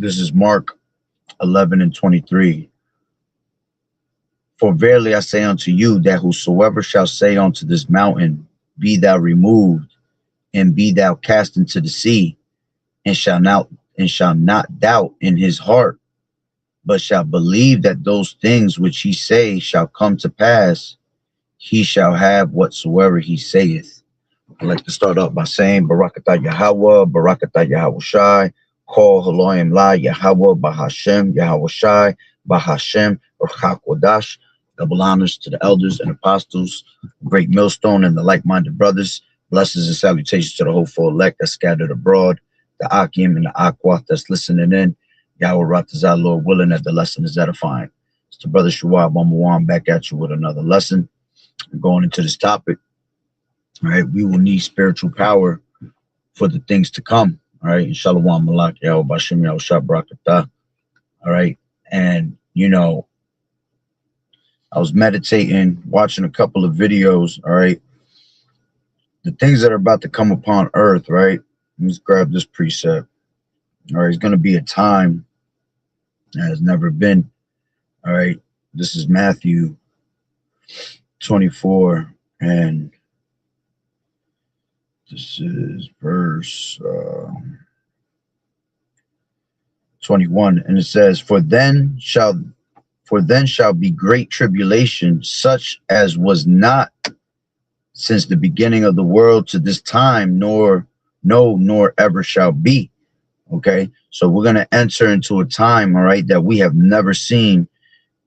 This is Mark 11:23. For verily I say unto you, that whosoever shall say unto this mountain, be thou removed, and be thou cast into the sea, and shall not doubt in his heart, but shall believe that those things which he say shall come to pass, he shall have whatsoever he saith. I'd like to start off by saying Barakatah Yahweh, Barakatah Yahweh Shai, Kol Haloim La Yahweh, Bahashem, Yahweh Shai, Bahashem, Kodash. Double honors to the elders and apostles, great millstone, and the like-minded brothers. Blessings and salutations to the hopeful elect that's scattered abroad, the Akim and the Aqua that's listening in. Yahweh Ratazah, Lord willing, that the lesson is edifying. It's the brother Shuab Amawan back at you with another lesson. We're going into this topic. All right, we will need spiritual power for the things to come. All right, Shalom Malak Yahweh Bashim Yahweh Shah Barakatah. All right, and you know, I was meditating, watching a couple of videos. All right, the things that are about to come upon earth. Right, let's grab this precept. All right, it's going to be a time that has never been. All right, this is Matthew 24, and this is verse 21, and it says, For then shall be great tribulation, such as was not since the beginning of the world to this time, nor ever shall be. Okay, so we're going to enter into a time, all right, that we have never seen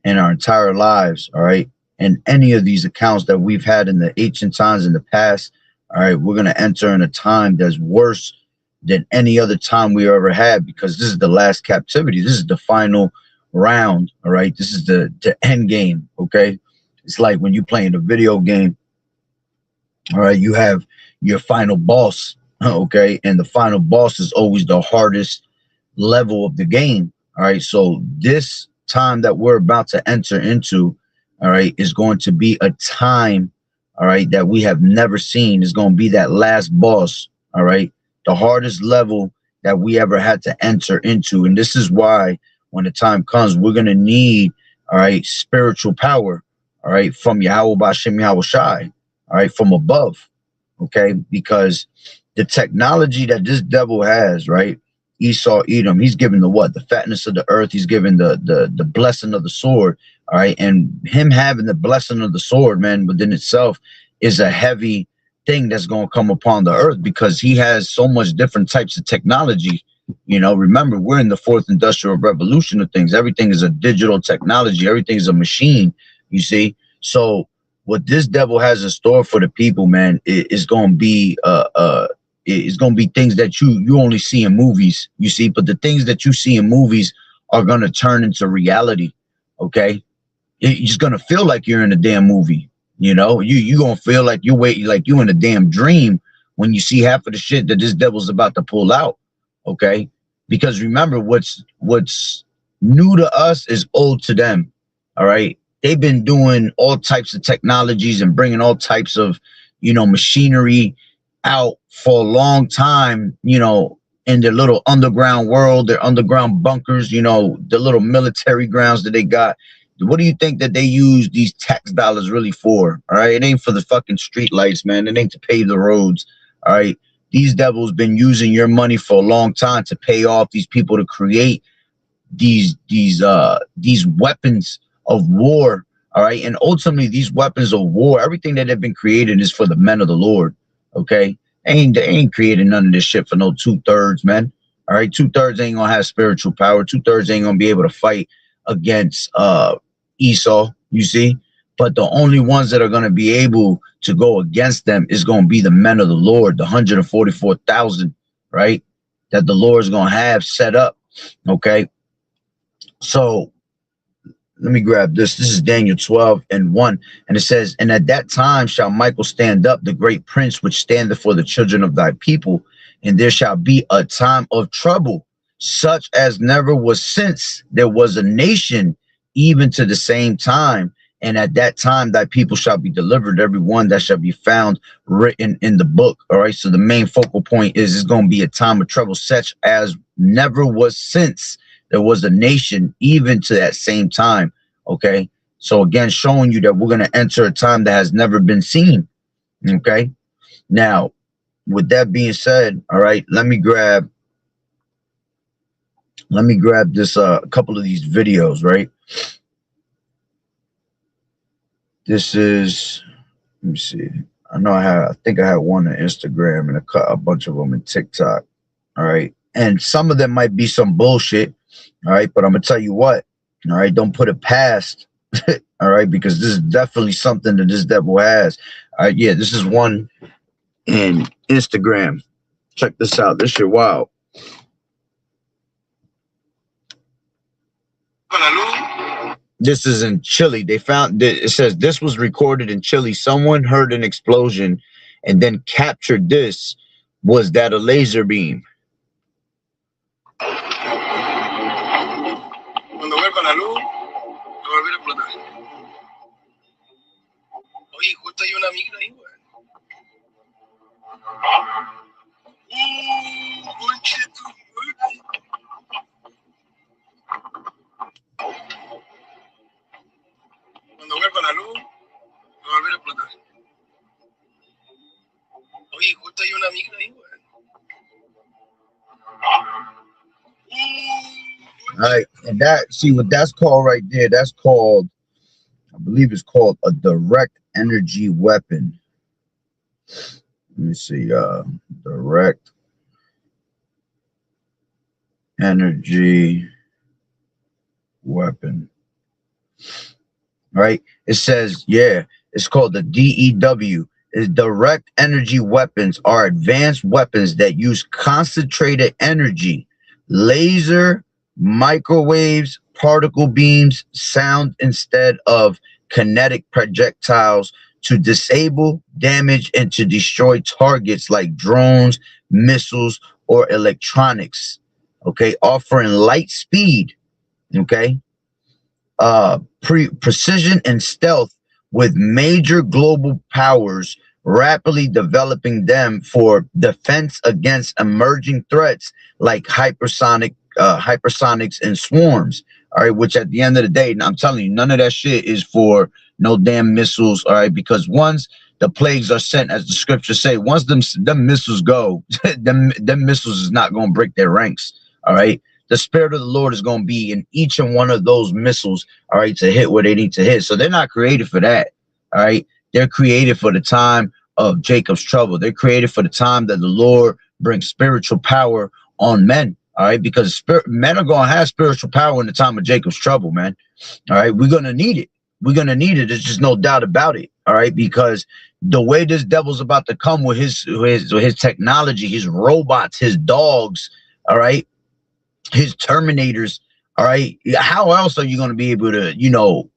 in our entire lives, all right, and any of these accounts that we've had in the ancient times in the past. All right, we're going to enter in a time that's worse than any other time we ever had, because this is the last captivity. This is the final round. All right, this is the end game. Okay, it's like when you play in a video game. All right, you have your final boss. Okay, and the final boss is always the hardest level of the game. All right, so this time that we're about to enter into, all right, is going to be a time, all right, that we have never seen. Is going to be that last boss, all right, the hardest level that we ever had to enter into. And this is why when the time comes, we're going to need, all right, spiritual power, all right, from Yahweh Bashim Yahweh Shai, all right, from above, okay, because the technology that this devil has, right, Esau, Edom, he's given the what? The fatness of the earth. He's given the blessing of the sword. All right. And him having the blessing of the sword, man, within itself is a heavy thing that's going to come upon the earth, because he has so much different types of technology. You know, remember, we're in the fourth industrial revolution of things. Everything is a digital technology. Everything is a machine, you see. So what this devil has in store for the people, man, is going to be it's going to be things that you only see in movies, you see, but the things that you see in movies are going to turn into reality. Okay, you're just going to feel like you're in a damn movie. You know, you're going to feel like you're in a damn dream when you see half of the shit that this devil's about to pull out. Okay, because remember, what's new to us is old to them. All right, they've been doing all types of technologies and bringing all types of, you know, machinery out for a long time, you know, in their little underground world, their underground bunkers, you know, the little military grounds that they got. What do you think that they use these tax dollars really for? All right, it ain't for the fucking street lights, man. It ain't to pave the roads. All right, these devils been using your money for a long time to pay off these people to create these weapons of war. All right, and ultimately these weapons of war, everything that have been created is for the men of the Lord. Okay, they ain't creating none of this shit for no 2/3, man. All right, 2/3 ain't gonna have spiritual power. 2/3 ain't gonna be able to fight against Esau, you see. But the only ones that are gonna be able to go against them is gonna be the men of the Lord, the 144,000, right? That the Lord is gonna have set up. Okay, so let me grab this. This is Daniel 12:1. And it says, And at that time shall Michael stand up, the great prince, which standeth for the children of thy people. And there shall be a time of trouble, such as never was since there was a nation, even to the same time. And at that time, thy people shall be delivered, every one that shall be found written in the book. All right. So the main focal point is it's going to be a time of trouble, such as never was since there was a nation, even to that same time. Okay. So again, showing you that we're going to enter a time that has never been seen. Okay. Now, with that being said, all right, let me grab this a couple of these videos, right? This is, let me see. I think I had one on Instagram and a bunch of them in TikTok. All right. And some of them might be some bullshit. All right. But I'm going to tell you what. All right. Don't put it past. All right. Because this is definitely something that this devil has. All right. Yeah. This is one in Instagram. Check this out. This shit wild. This is in Chile. They found, it says this was recorded in Chile. Someone heard an explosion and then captured this. Was that a laser beam? Cuando vuelva la luz, va a volver a explotar. Oye, justo hay una migra ahí, güey. Cuando vuelva la luz, va a volver a explotar. Oye, justo hay una migra ahí, güey. All right, and that, see what that's called right there, that's called, I believe it's called a direct energy weapon. Let me see, direct energy weapon. All right, it says, yeah, it's called the DEW. Is direct energy weapons are advanced weapons that use concentrated energy, laser, microwaves, particle beams, sound instead of kinetic projectiles to disable, damage, and to destroy targets like drones, missiles, or electronics. Okay, offering light speed. Okay, precision and stealth, with major global powers rapidly developing them for defense against emerging threats like hypersonics and swarms. All right, which at the end of the day, I'm telling you, none of that shit is for no damn missiles. All right, because once the plagues are sent, as the scriptures say, once them missiles go, them missiles is not going to break their ranks. All right. The spirit of the Lord is going to be in each and one of those missiles, all right, to hit where they need to hit. So they're not created for that, all right? They're created for the time of Jacob's trouble. They're created for the time that the Lord brings spiritual power on men, all right? Because men are going to have spiritual power in the time of Jacob's trouble, man, all right? We're going to need it. We're going to need it. There's just no doubt about it, all right? Because the way this devil's about to come with his technology, his robots, his dogs, all right? His Terminators, all right? How else are you going to be able to, you know,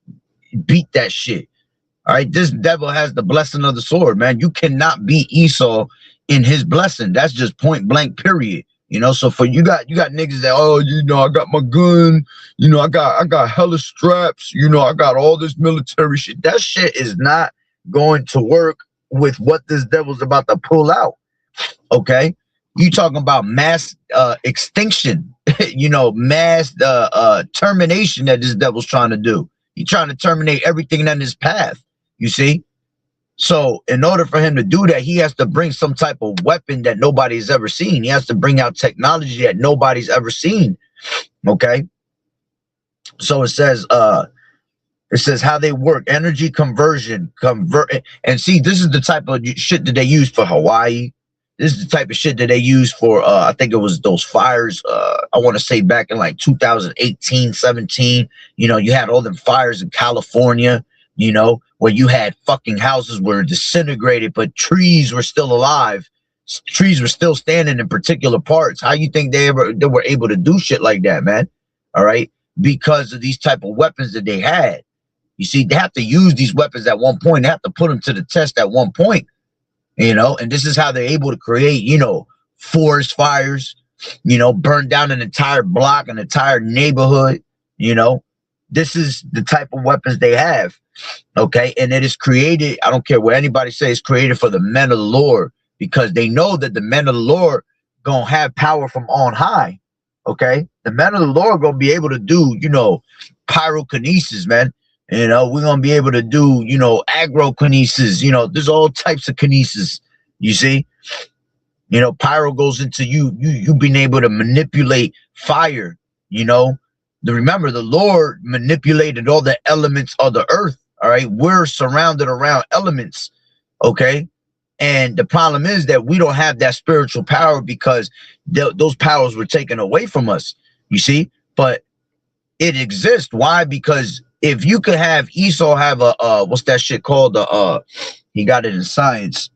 beat that shit? All right, this devil has the blessing of the sword, man. You cannot beat Esau in his blessing. That's just point blank, period. You know, so for you got niggas that, oh, you know, I got my gun, you know, I got hella straps, you know, I got all this military shit. That shit is not going to work with what this devil's about to pull out. Okay, you talking about mass extinction, you know, mass termination that this devil's trying to do. He's trying to terminate everything in his path, you see? So in order for him to do that, he has to bring some type of weapon that nobody's ever seen. He has to bring out technology that nobody's ever seen. Okay. So it says how they work, energy conversion, and see, this is the type of shit that they use for Hawaii. This is the type of shit that they use for, I think it was those fires, I want to say back in like 2018, 17, you know, you had all them fires in California, you know, where you had fucking houses were disintegrated, but trees were still alive. Trees were still standing in particular parts. How you think they were able to do shit like that, man? All right. Because of these type of weapons that they had. You see, they have to use these weapons at one point. They have to put them to the test at one point. You know, and this is how they're able to create, you know, forest fires, you know, burn down an entire block, an entire neighborhood, you know, this is the type of weapons they have. Okay, and it is created. I don't care what anybody says. It's created for the men of the Lord, because they know that the men of the Lord gonna have power from on high. Okay, the men of the Lord gonna be able to do, pyrokinesis, man. We're gonna be able to do, agrokinesis. There's all types of kinesis. You see, pyro goes into you being able to manipulate fire. Remember, the Lord manipulated all the elements of the earth. All right, we're surrounded around elements. Okay, and the problem is that we don't have that spiritual power, because those powers were taken away from us. You see, but it exists. Why? Because if you could have Esau have a what's that shit called? He got it in science.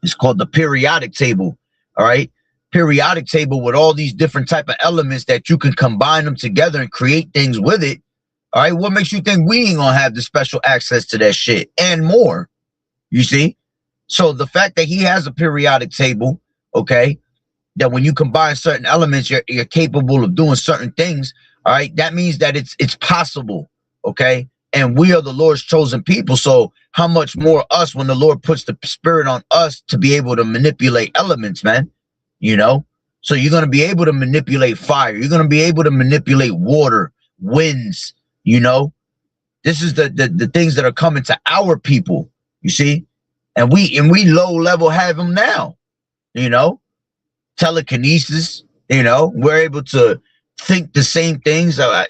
It's called the periodic table. All right, periodic table with all these different type of elements that you can combine them together and create things with it. All right, what makes you think we ain't gonna have the special access to that shit and more? You see, so the fact that he has a periodic table, okay, that when you combine certain elements, you're capable of doing certain things. All right, that means that it's possible. Okay, and we are the Lord's chosen people. So how much more us when the Lord puts the Spirit on us to be able to manipulate elements, man? So you're gonna be able to manipulate fire. You're gonna be able to manipulate water, winds. This is the things that are coming to our people. You see, and we low level have them now. Telekinesis. We're able to think the same things. How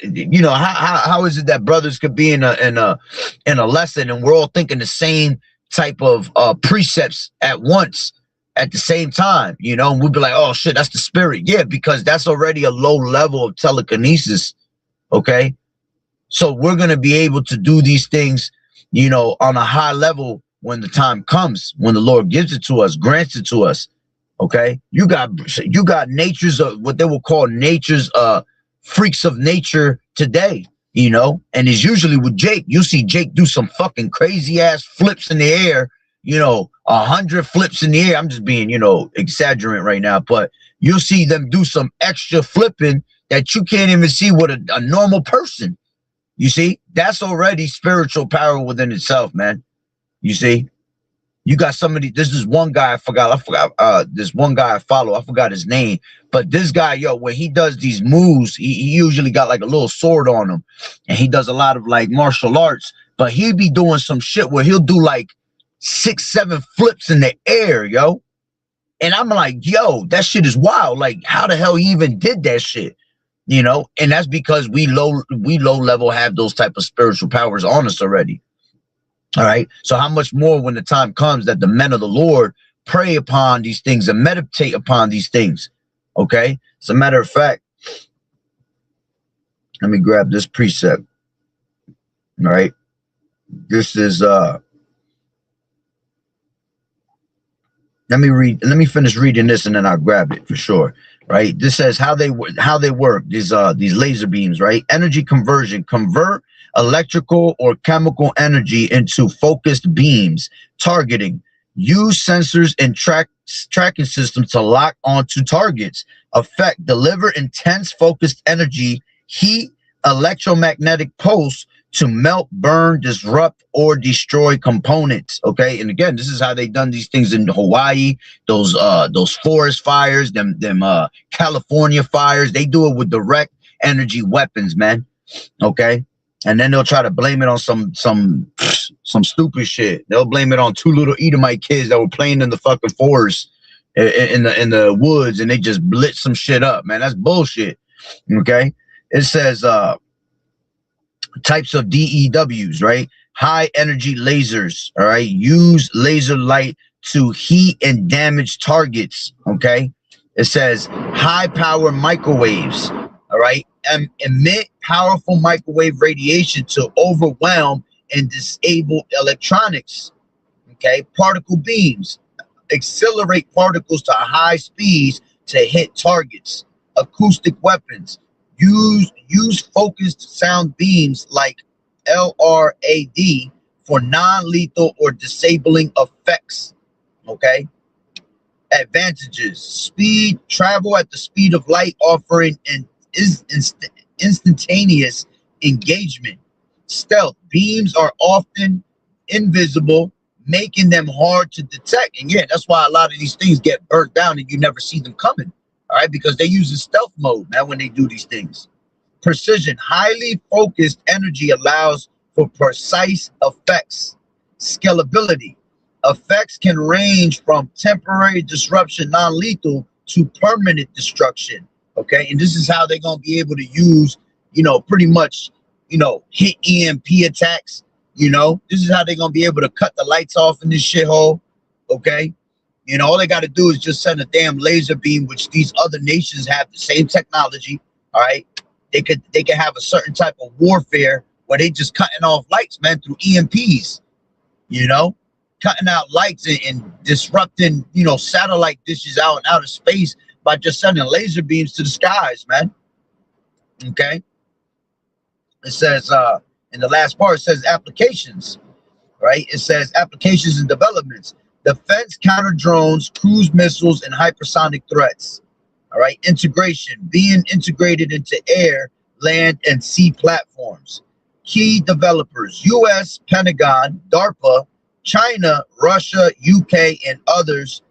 is it that brothers could be in a lesson and we're all thinking the same type of precepts at once at the same time? And we'd be like, oh shit, that's the Spirit. Yeah, because that's already a low level of telekinesis. Okay. So we're going to be able to do these things, on a high level when the time comes, when the Lord gives it to us, grants it to us. Okay. You got nature's what they will call nature's freaks of nature today, and it's usually with Jake. You see Jake do some fucking crazy ass flips in the air, 100 flips in the air. I'm just being, exaggerant right now, but you'll see them do some extra flipping that you can't even see with a normal person. You see, that's already spiritual power within itself, man. You see, you got somebody. This is one guy I forgot. This one guy I follow. I forgot his name, but this guy, when he does these moves, he usually got like a little sword on him, and he does a lot of like martial arts. But he be doing some shit where he'll do like 6, 7 flips in the air, yo. And I'm like, yo, that shit is wild. Like, how the hell he even did that shit? And that's because we low level have those type of spiritual powers on us already. All right. So how much more when the time comes that the men of the Lord pray upon these things and meditate upon these things? Okay. As a matter of fact, let me grab this precept. All right. This is let me finish reading this and then I'll grab it for sure. Right. This says how they work, these laser beams, right? Energy conversion, convert electrical or chemical energy into focused beams. Targeting, use sensors and tracking systems to lock onto targets. Effect, deliver intense focused energy, heat, electromagnetic pulse to melt, burn, disrupt, or destroy components. Okay, and again, this is how they done these things in Hawaii. Those forest fires, them California fires. They do it with direct energy weapons, man. Okay, and then they'll try to blame it on some stupid shit. They'll blame it on 2 little Edomite kids that were playing in the fucking forest, in the woods, and they just blitz some shit up, man. That's bullshit. Okay, it says types of DEWs, right? High energy lasers, all right? Use laser light to heat and damage targets, okay? It says high power microwaves, all right? Emit powerful microwave radiation to overwhelm and disable electronics, okay? Particle beams, accelerate particles to high speeds to hit targets. Acoustic weapons, use focused sound beams like LRAD for non-lethal or disabling effects. Okay. Advantages: speed, travel at the speed of light, offering an instantaneous engagement. Stealth. Beams are often invisible, making them hard to detect. And yeah, that's why a lot of these things get burnt down and you never see them coming. All right, because they use the stealth mode, man, when they do these things. Precision. Highly focused energy allows for precise effects. Scalability. Effects can range from temporary disruption, non-lethal, to permanent destruction. Okay, and this is how they're gonna be able to use, pretty much, hit EMP attacks. This is how they're gonna be able to cut the lights off in this shithole. Okay, all they got to do is just send a damn laser beam, which these other nations have the same technology. All right, they could have a certain type of warfare where they just cutting off lights, man, through EMPs. Cutting out lights and disrupting, satellite dishes out in outer space by just sending laser beams to the skies, man. Okay. It says in the last part, it says applications, right? It says applications and developments. Defense, counter drones, cruise missiles, and hypersonic threats. All right. Integration, being integrated into air, land, and sea platforms. Key developers, U.S., Pentagon, DARPA, China, Russia, UK, and others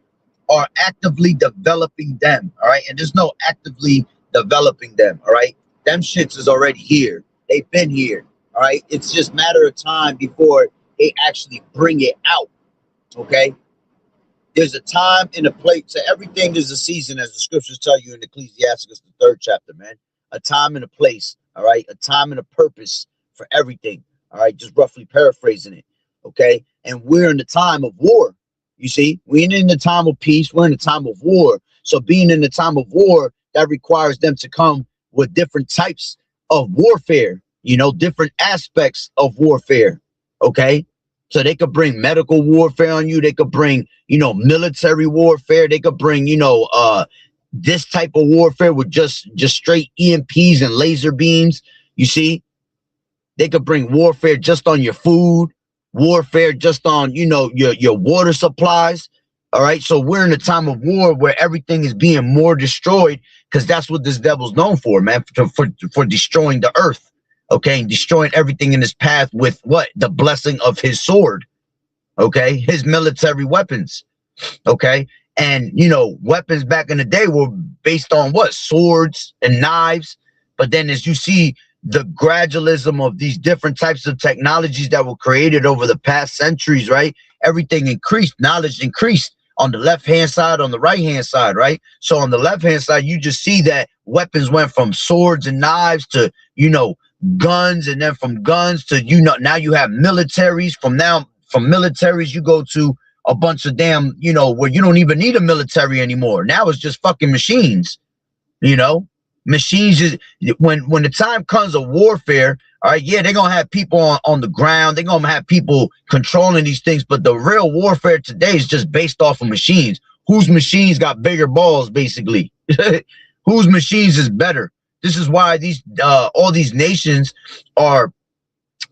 are actively developing them. All right. And there's no actively developing them. All right. Them shits is already here. They've been here. All right. It's just a matter of time before they actually bring it out. Okay. There's a time and a place. To everything, there's a season, as the scriptures tell you in Ecclesiastes, the 3rd chapter, man. A time and a place. All right. A time and a purpose for everything. All right. Just roughly paraphrasing it. Okay. And we're in the time of war. You see, we ain't in the time of peace. We're in the time of war. So being in the time of war, that requires them to come with different types of warfare, different aspects of warfare. Okay. So they could bring medical warfare on you. They could bring, military warfare. They could bring, this type of warfare with just straight EMPs and laser beams. You see, they could bring warfare just on your food. Warfare just on, your water supplies. All right. So we're in a time of war where everything is being more destroyed, because that's what this devil's known for, man, for destroying the earth. Okay. And destroying everything in his path with what? The blessing of his sword. Okay. His military weapons. Okay. And, weapons back in the day were based on what? Swords and knives. But then as you see, the gradualism of these different types of technologies that were created over the past centuries, right? Everything increased, knowledge increased on the left-hand side, on the right-hand side, right? So on the left-hand side, you just see that weapons went from swords and knives to, guns, and then from guns to, now you have militaries. From militaries, you go to a bunch of damn, where you don't even need a military anymore. Now it's just fucking machines, Machines is when the time comes of warfare. All right, yeah, they're gonna have people on the ground. They're gonna have people controlling these things. But the real warfare today is just based off of machines. Whose machines got bigger balls, basically? Whose machines is better? This is why all these nations are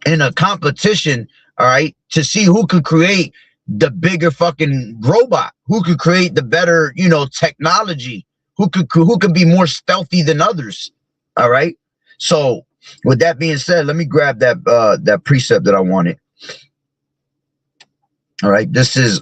in a competition. All right, to see who could create the bigger fucking robot, who could create the better, technology. Who could be more stealthy than others. All right. So with that being said, let me grab that precept that I wanted. All right. This is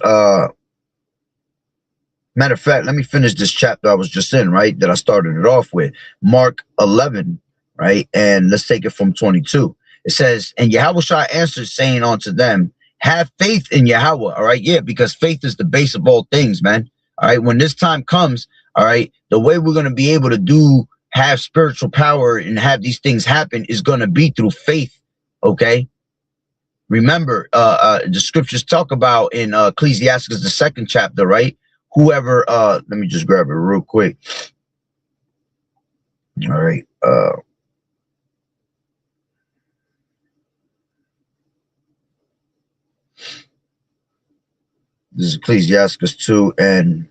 matter of fact, let me finish this chapter I was just in, right? That I started it off with. Mark 11, right? And let's take it from 22. It says, and Yahushua answered, saying unto them, have faith in Yahweh. All right. Yeah, because faith is the base of all things, man. All right. When this time comes, all right, the way we're going to be able to have spiritual power and have these things happen is going to be through faith. Okay. Remember, the scriptures talk about in Ecclesiastes, the 2nd chapter, right? Whoever, let me just grab it real quick. All right. This is Ecclesiastes 2 and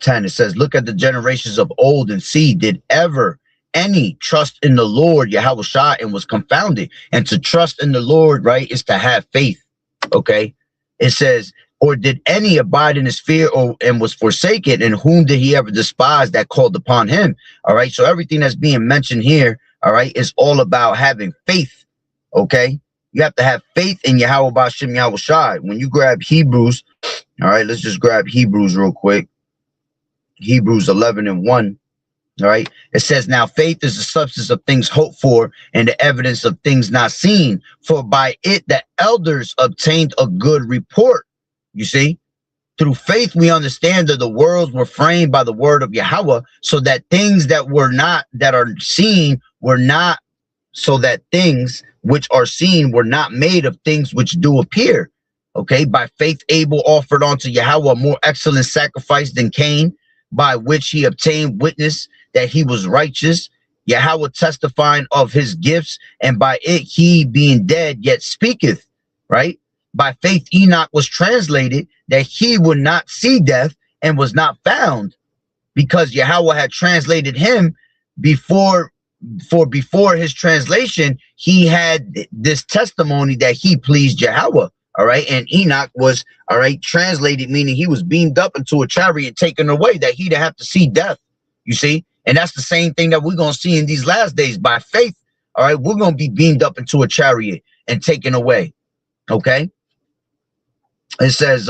10. It says, look at the generations of old and see, did ever any trust in the Lord Yahushua and was confounded? And to trust in the Lord, right, is to have faith. Okay. It says, Or did any abide in his fear, or and was forsaken? And whom did he ever despise that called upon him? All right. So everything that's being mentioned here, all right, is all about having faith. Okay. You have to have faith in Yahweh B'Shem Yahweh Shai. When you grab Hebrews, all right, let's just grab Hebrews real quick. Hebrews 11:1. All right. It says, now faith is the substance of things hoped for and the evidence of things not seen. For by it the elders obtained a good report. You see, through faith, we understand that the worlds were framed by the word of Yahweh, so that things that are seen were not, so that things which are seen were not made of things which do appear. Okay. By faith, Abel offered unto Yahweh a more excellent sacrifice than Cain, by which he obtained witness that he was righteous, Yahweh testifying of his gifts, and by it he, being dead, yet speaketh. Right? By faith Enoch was translated that he would not see death, and was not found, because Yahweh had translated him before his translation, he had this testimony that he pleased Yahweh. All right. And Enoch was, all right, translated, meaning he was beamed up into a chariot, taken away, that he didn't have to see death. You see? And that's the same thing that we're going to see in these last days. By faith, all right, we're going to be beamed up into a chariot and taken away. Okay. It says,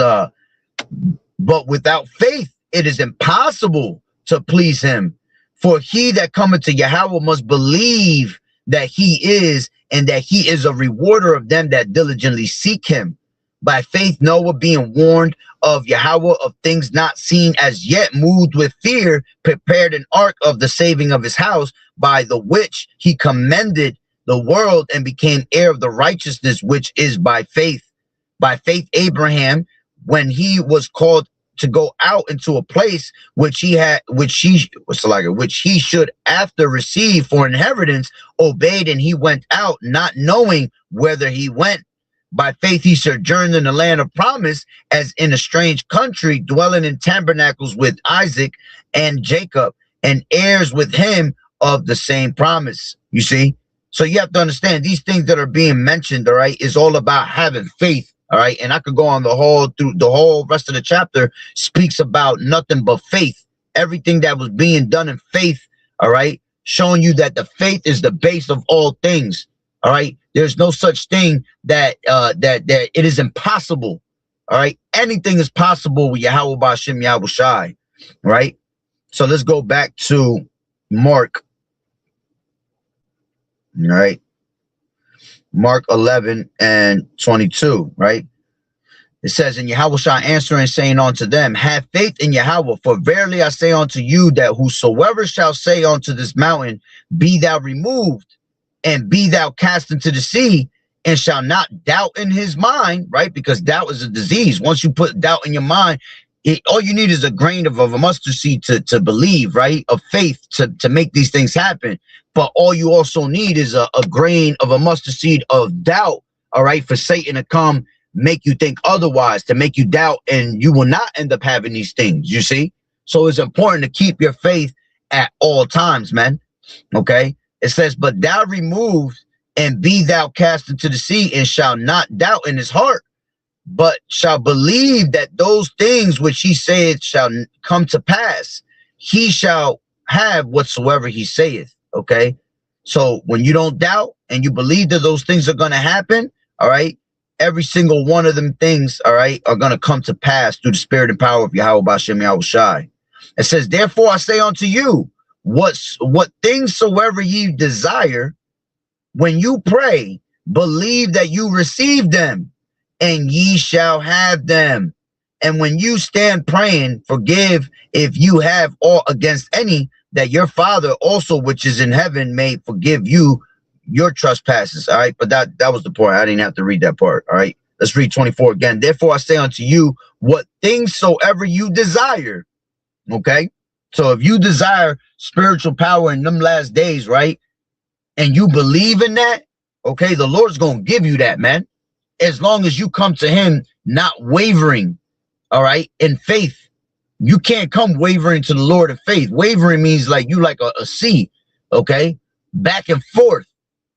but without faith, it is impossible to please him. For he that cometh to Yahweh must believe that he is, and that he is a rewarder of them that diligently seek him. By faith, Noah, being warned of Yahweh of things not seen as yet, moved with fear, prepared an ark of the saving of his house, by the which he commended the world and became heir of the righteousness which is by faith. By faith, Abraham, when he was called to go out into a place which he should after receive for inheritance, obeyed, and he went out, not knowing whither he went. By faith he sojourned in the land of promise, as in a strange country, dwelling in tabernacles with Isaac and Jacob, and heirs with him of the same promise. You see? So you have to understand these things that are being mentioned, all right, is all about having faith. All right. And I could go on through the whole rest of the chapter, speaks about nothing but faith. Everything that was being done in faith. All right. Showing you that the faith is the base of all things. All right. There's no such thing that that it is impossible. All right. Anything is possible with Yahweh B'Shem Yahweh Shai. Right. So let's go back to Mark. All right. Mark 11:22, right? It says, and Yahweh shall answer and saying unto them, have faith in Yahweh, for verily I say unto you that whosoever shall say unto this mountain, be thou removed, and be thou cast into the sea, and shall not doubt in his mind, right? Because doubt is a disease. Once you put doubt in your mind, all you need is a grain of a mustard seed to believe, right? Of faith to make these things happen. But all you also need is a grain of a mustard seed of doubt, all right, for Satan to come make you think otherwise, to make you doubt, and you will not end up having these things, you see? So it's important to keep your faith at all times, man, okay? It says, but thou removed, and be thou cast into the sea, and shall not doubt in his heart, but shall believe that those things which he saith shall come to pass. He shall have whatsoever he saith. Okay. So when you don't doubt and you believe that those things are going to happen, all right, every single one of them things, all right, are going to come to pass through the spirit and power of Yahweh B'Shem Yahweh Shai. It says, therefore I say unto you, what things soever ye desire, when you pray, believe that you receive them, and ye shall have them. And when you stand praying, forgive if you have aught against any, that your Father also which is in heaven may forgive you your trespasses. All right. But that was the part. I didn't have to read that part. All right. Let's read 24 again. Therefore I say unto you, what things soever you desire. Okay. So if you desire spiritual power in them last days, right, and you believe in that, okay, the Lord's going to give you that, man. As long as you come to him not wavering, all right, in faith. You can't come wavering to the Lord of faith. Wavering means like you like a sea, okay, back and forth.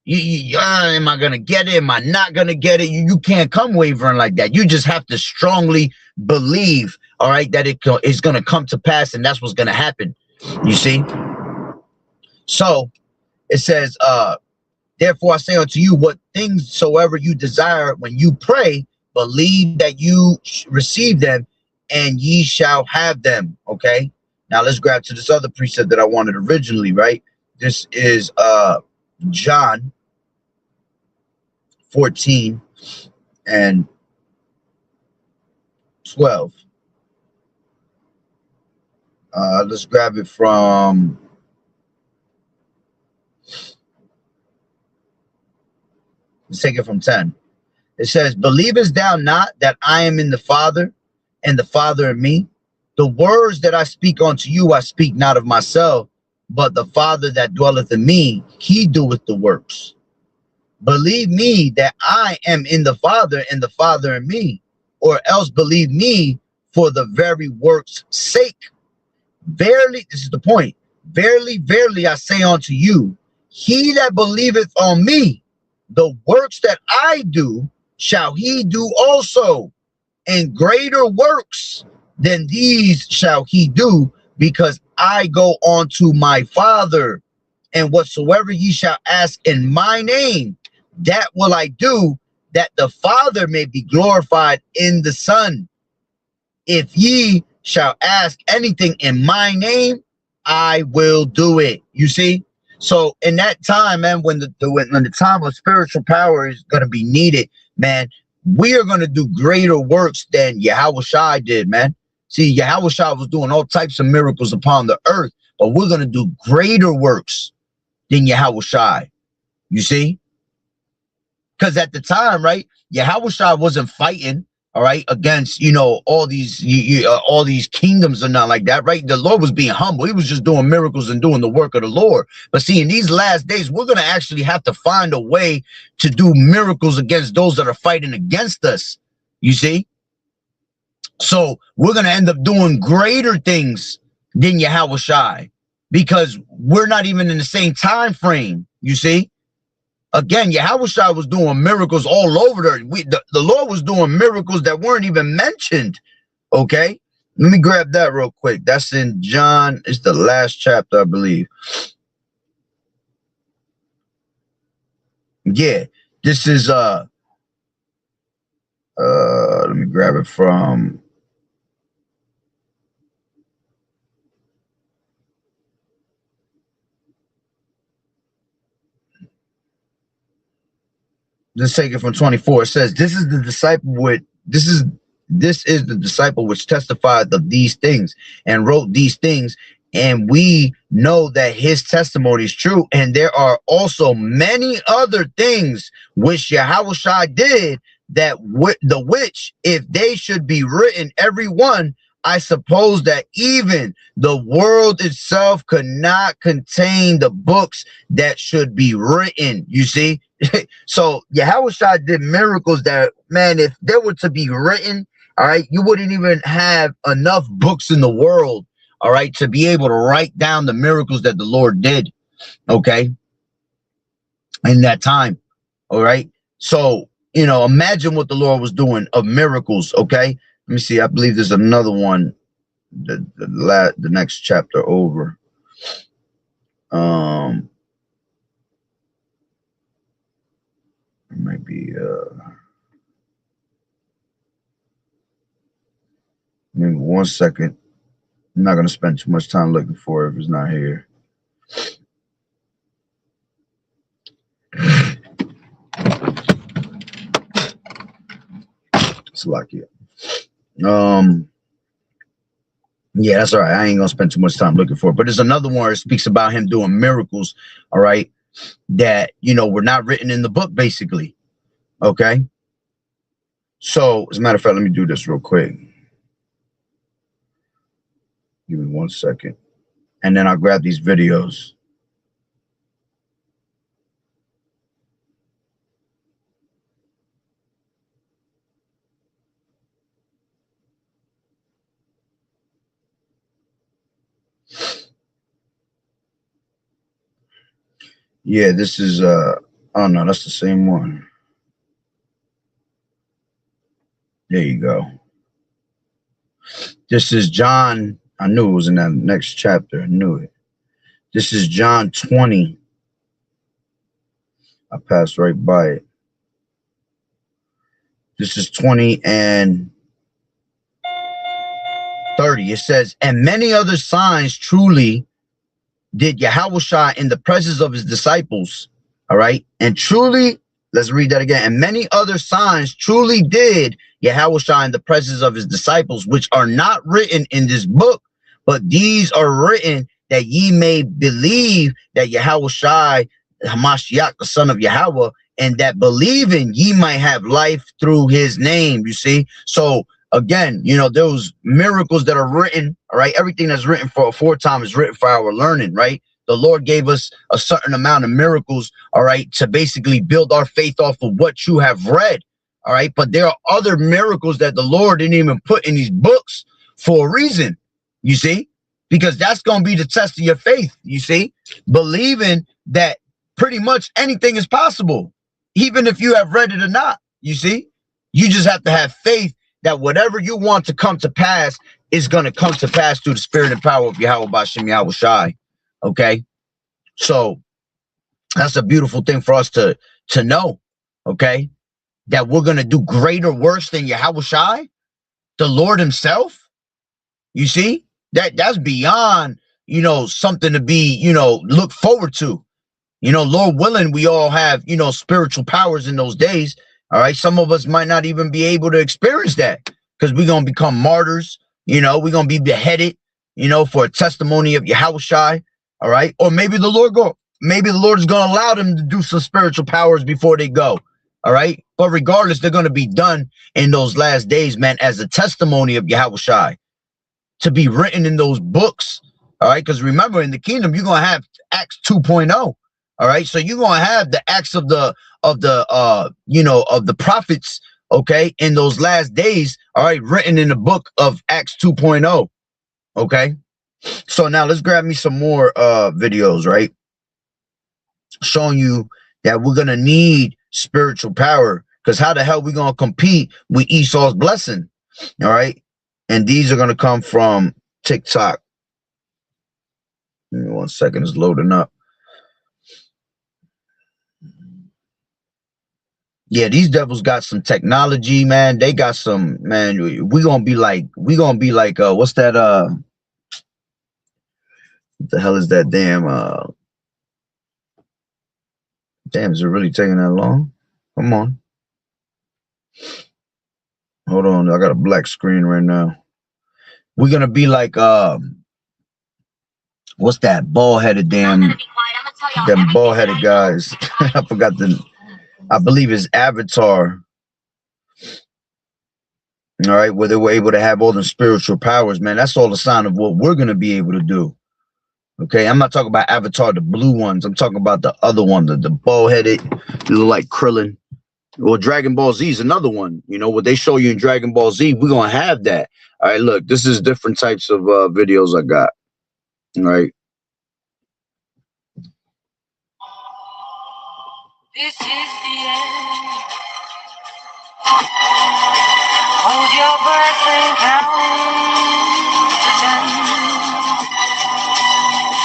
Am I gonna get it? Am I not gonna get it? You can't come wavering like that. You just have to strongly believe, all right, that it's gonna come to pass, and that's what's gonna happen. You see? So it says, therefore I say unto you, what things soever you desire when you pray, believe that you receive them, and ye shall have them. Okay. Now let's grab to this other precept that I wanted originally, right? This is John 14 and 12. Let's grab it from let's take it from 10. It says, believest thou not that I am in the Father, and the Father in me? The words that I speak unto you, I speak not of myself, but the Father that dwelleth in me, he doeth the works. Believe me that I am in the Father, and the Father in me, or else believe me for the very works' sake. Verily, this is the point. Verily, verily, I say unto you, he that believeth on me, the works that I do, shall he do also, and greater works than these shall he do, because I go on to my Father. And whatsoever ye shall ask in my name, that will I do, that the Father may be glorified in the Son. If ye shall ask anything in my name, I will do it. You see? So in that time, man, when the time of spiritual power is going to be needed, man, we are going to do greater works than Yahushua did, man. See, Yahushua was doing all types of miracles upon the earth, but we're going to do greater works than Yahushua. You see? Because at the time, right, Yahushua wasn't fighting, all right, against, all these kingdoms and not like that, right? The Lord was being humble. He was just doing miracles and doing the work of the Lord. But see, in these last days, we're going to actually have to find a way to do miracles against those that are fighting against us. You see? So we're going to end up doing greater things than Yahushua, because we're not even in the same time frame. You see? Again, Yahushua was doing miracles all over there. The Lord was doing miracles that weren't even mentioned. Okay, let me grab that real quick. That's in John. It's the last chapter, I believe. Yeah, this is let me grab it from let's take it from 24. It says, this is the disciple which testified of these things and wrote these things, and we know that his testimony is true. And there are also many other things which Yahushua did, that which if they should be written every one, I suppose that even the world itself could not contain the books that should be written. You see? So Yahushua did miracles that, man, if they were to be written, all right, you wouldn't even have enough books in the world, all right, to be able to write down the miracles that the Lord did, okay, in that time, all right. So, imagine what the Lord was doing of miracles, okay. Let me see, I believe there's another one, the next chapter over. It might be maybe 1 second. I'm not going to spend too much time looking for it if it's not here. It's lucky. Yeah, that's all right. I ain't gonna spend too much time looking for it. But there's another one where it speaks about him doing miracles, all right, that were not written in the book, basically. Okay. So as a matter of fact, let me do this real quick. Give me 1 second. And then I'll grab these videos. Yeah, this is Oh no, that's the same one. There you go. This is John. I knew it was in that next chapter. I knew it. This is John 20. I passed right by it. This is 20 and 30. It says, and many other signs truly did Yahushua in the presence of his disciples. All right. And truly, let's read that again. And many other signs truly did Yahushua in the presence of his disciples, which are not written in this book, but these are written that ye may believe that Yahushua, Hamashiach, the son of Yahweh, and that believing ye might have life through his name. You see? So again, you know, those miracles that are written, all right, everything that's written for aforetime is written for our learning, right? The Lord gave us a certain amount of miracles, all right, to basically build our faith off of what you have read, all right? But there are other miracles that the Lord didn't even put in these books for a reason, you see? Because that's going to be the test of your faith, you see? Believing that pretty much anything is possible, even if you have read it or not, you see? You just have to have faith that whatever you want to come to pass is going to come to pass through the spirit and power of Yahweh Bashem Yahushai. Okay, so that's a beautiful thing for us to know. Okay, that we're going to do greater worse than Yahushai, the Lord himself. You see, that's beyond, you know, something to be, you know, look forward to. You know, Lord willing, we all have, you know, spiritual powers in those days. All right. Some of us might not even be able to experience that because we're going to become martyrs. You know, we're going to be beheaded, you know, for a testimony of Yahushai. All right. Or maybe the Lord is going to allow them to do some spiritual powers before they go. All right. But regardless, they're going to be done in those last days, man, as a testimony of Yahushai to be written in those books. All right. Because remember, in the kingdom, you're going to have Acts 2.0. All right. So you're going to have the acts of the you know, of the prophets. Okay. In those last days. All right. Written in the book of Acts 2.0. Okay. So now let's grab me some more videos, right? Showing you that we're going to need spiritual power, because how the hell we going to compete with Esau's blessing? All right. And these are going to come from TikTok. Give me 1 second. It's loading up. Yeah, these devils got some technology, man. They got some, man. We're going to be like, what's that? What the hell is that damn, damn, is it really taking that long? Come on. Hold on. I got a black screen right now. We're going to be like, what's that bald-headed damn, them bald-headed guys. I forgot I believe it's Avatar. All right, where they were able to have all the spiritual powers, man. That's all a sign of what we're going to be able to do. Okay, I'm not talking about Avatar, the blue ones. I'm talking about the other one, the bald-headed, look like Krillin. Or Dragon Ball Z is another one. You know, what they show you in Dragon Ball Z, we're going to have that. All right, look, this is different types of videos I got. All right. This is the end. Hold your breath and count to 10.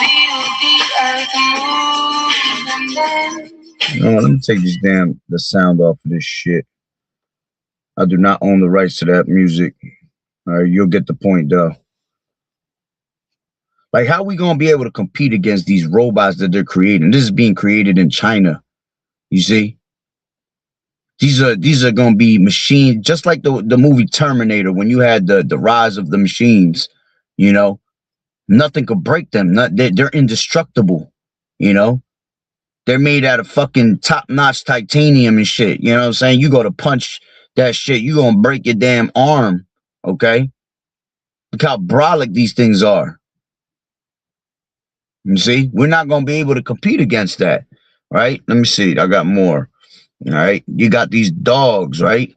Feel the earth move and then. Let me take the sound off of this shit. I do not own the rights to that music. All right, you'll get the point though. Like, how are we going to be able to compete against these robots that they're creating? This is being created in China. You see? These are going to be machines, just like the movie Terminator, when you had the rise of the machines, you know? Nothing could break them. They're indestructible, you know? They're made out of fucking top-notch titanium and shit. You know what I'm saying? You go to punch that shit, you going to break your damn arm, okay? Look how brolic these things are. You see? We're not going to be able to compete against that, right? Let me see. I got more. All right. You got these dogs, right?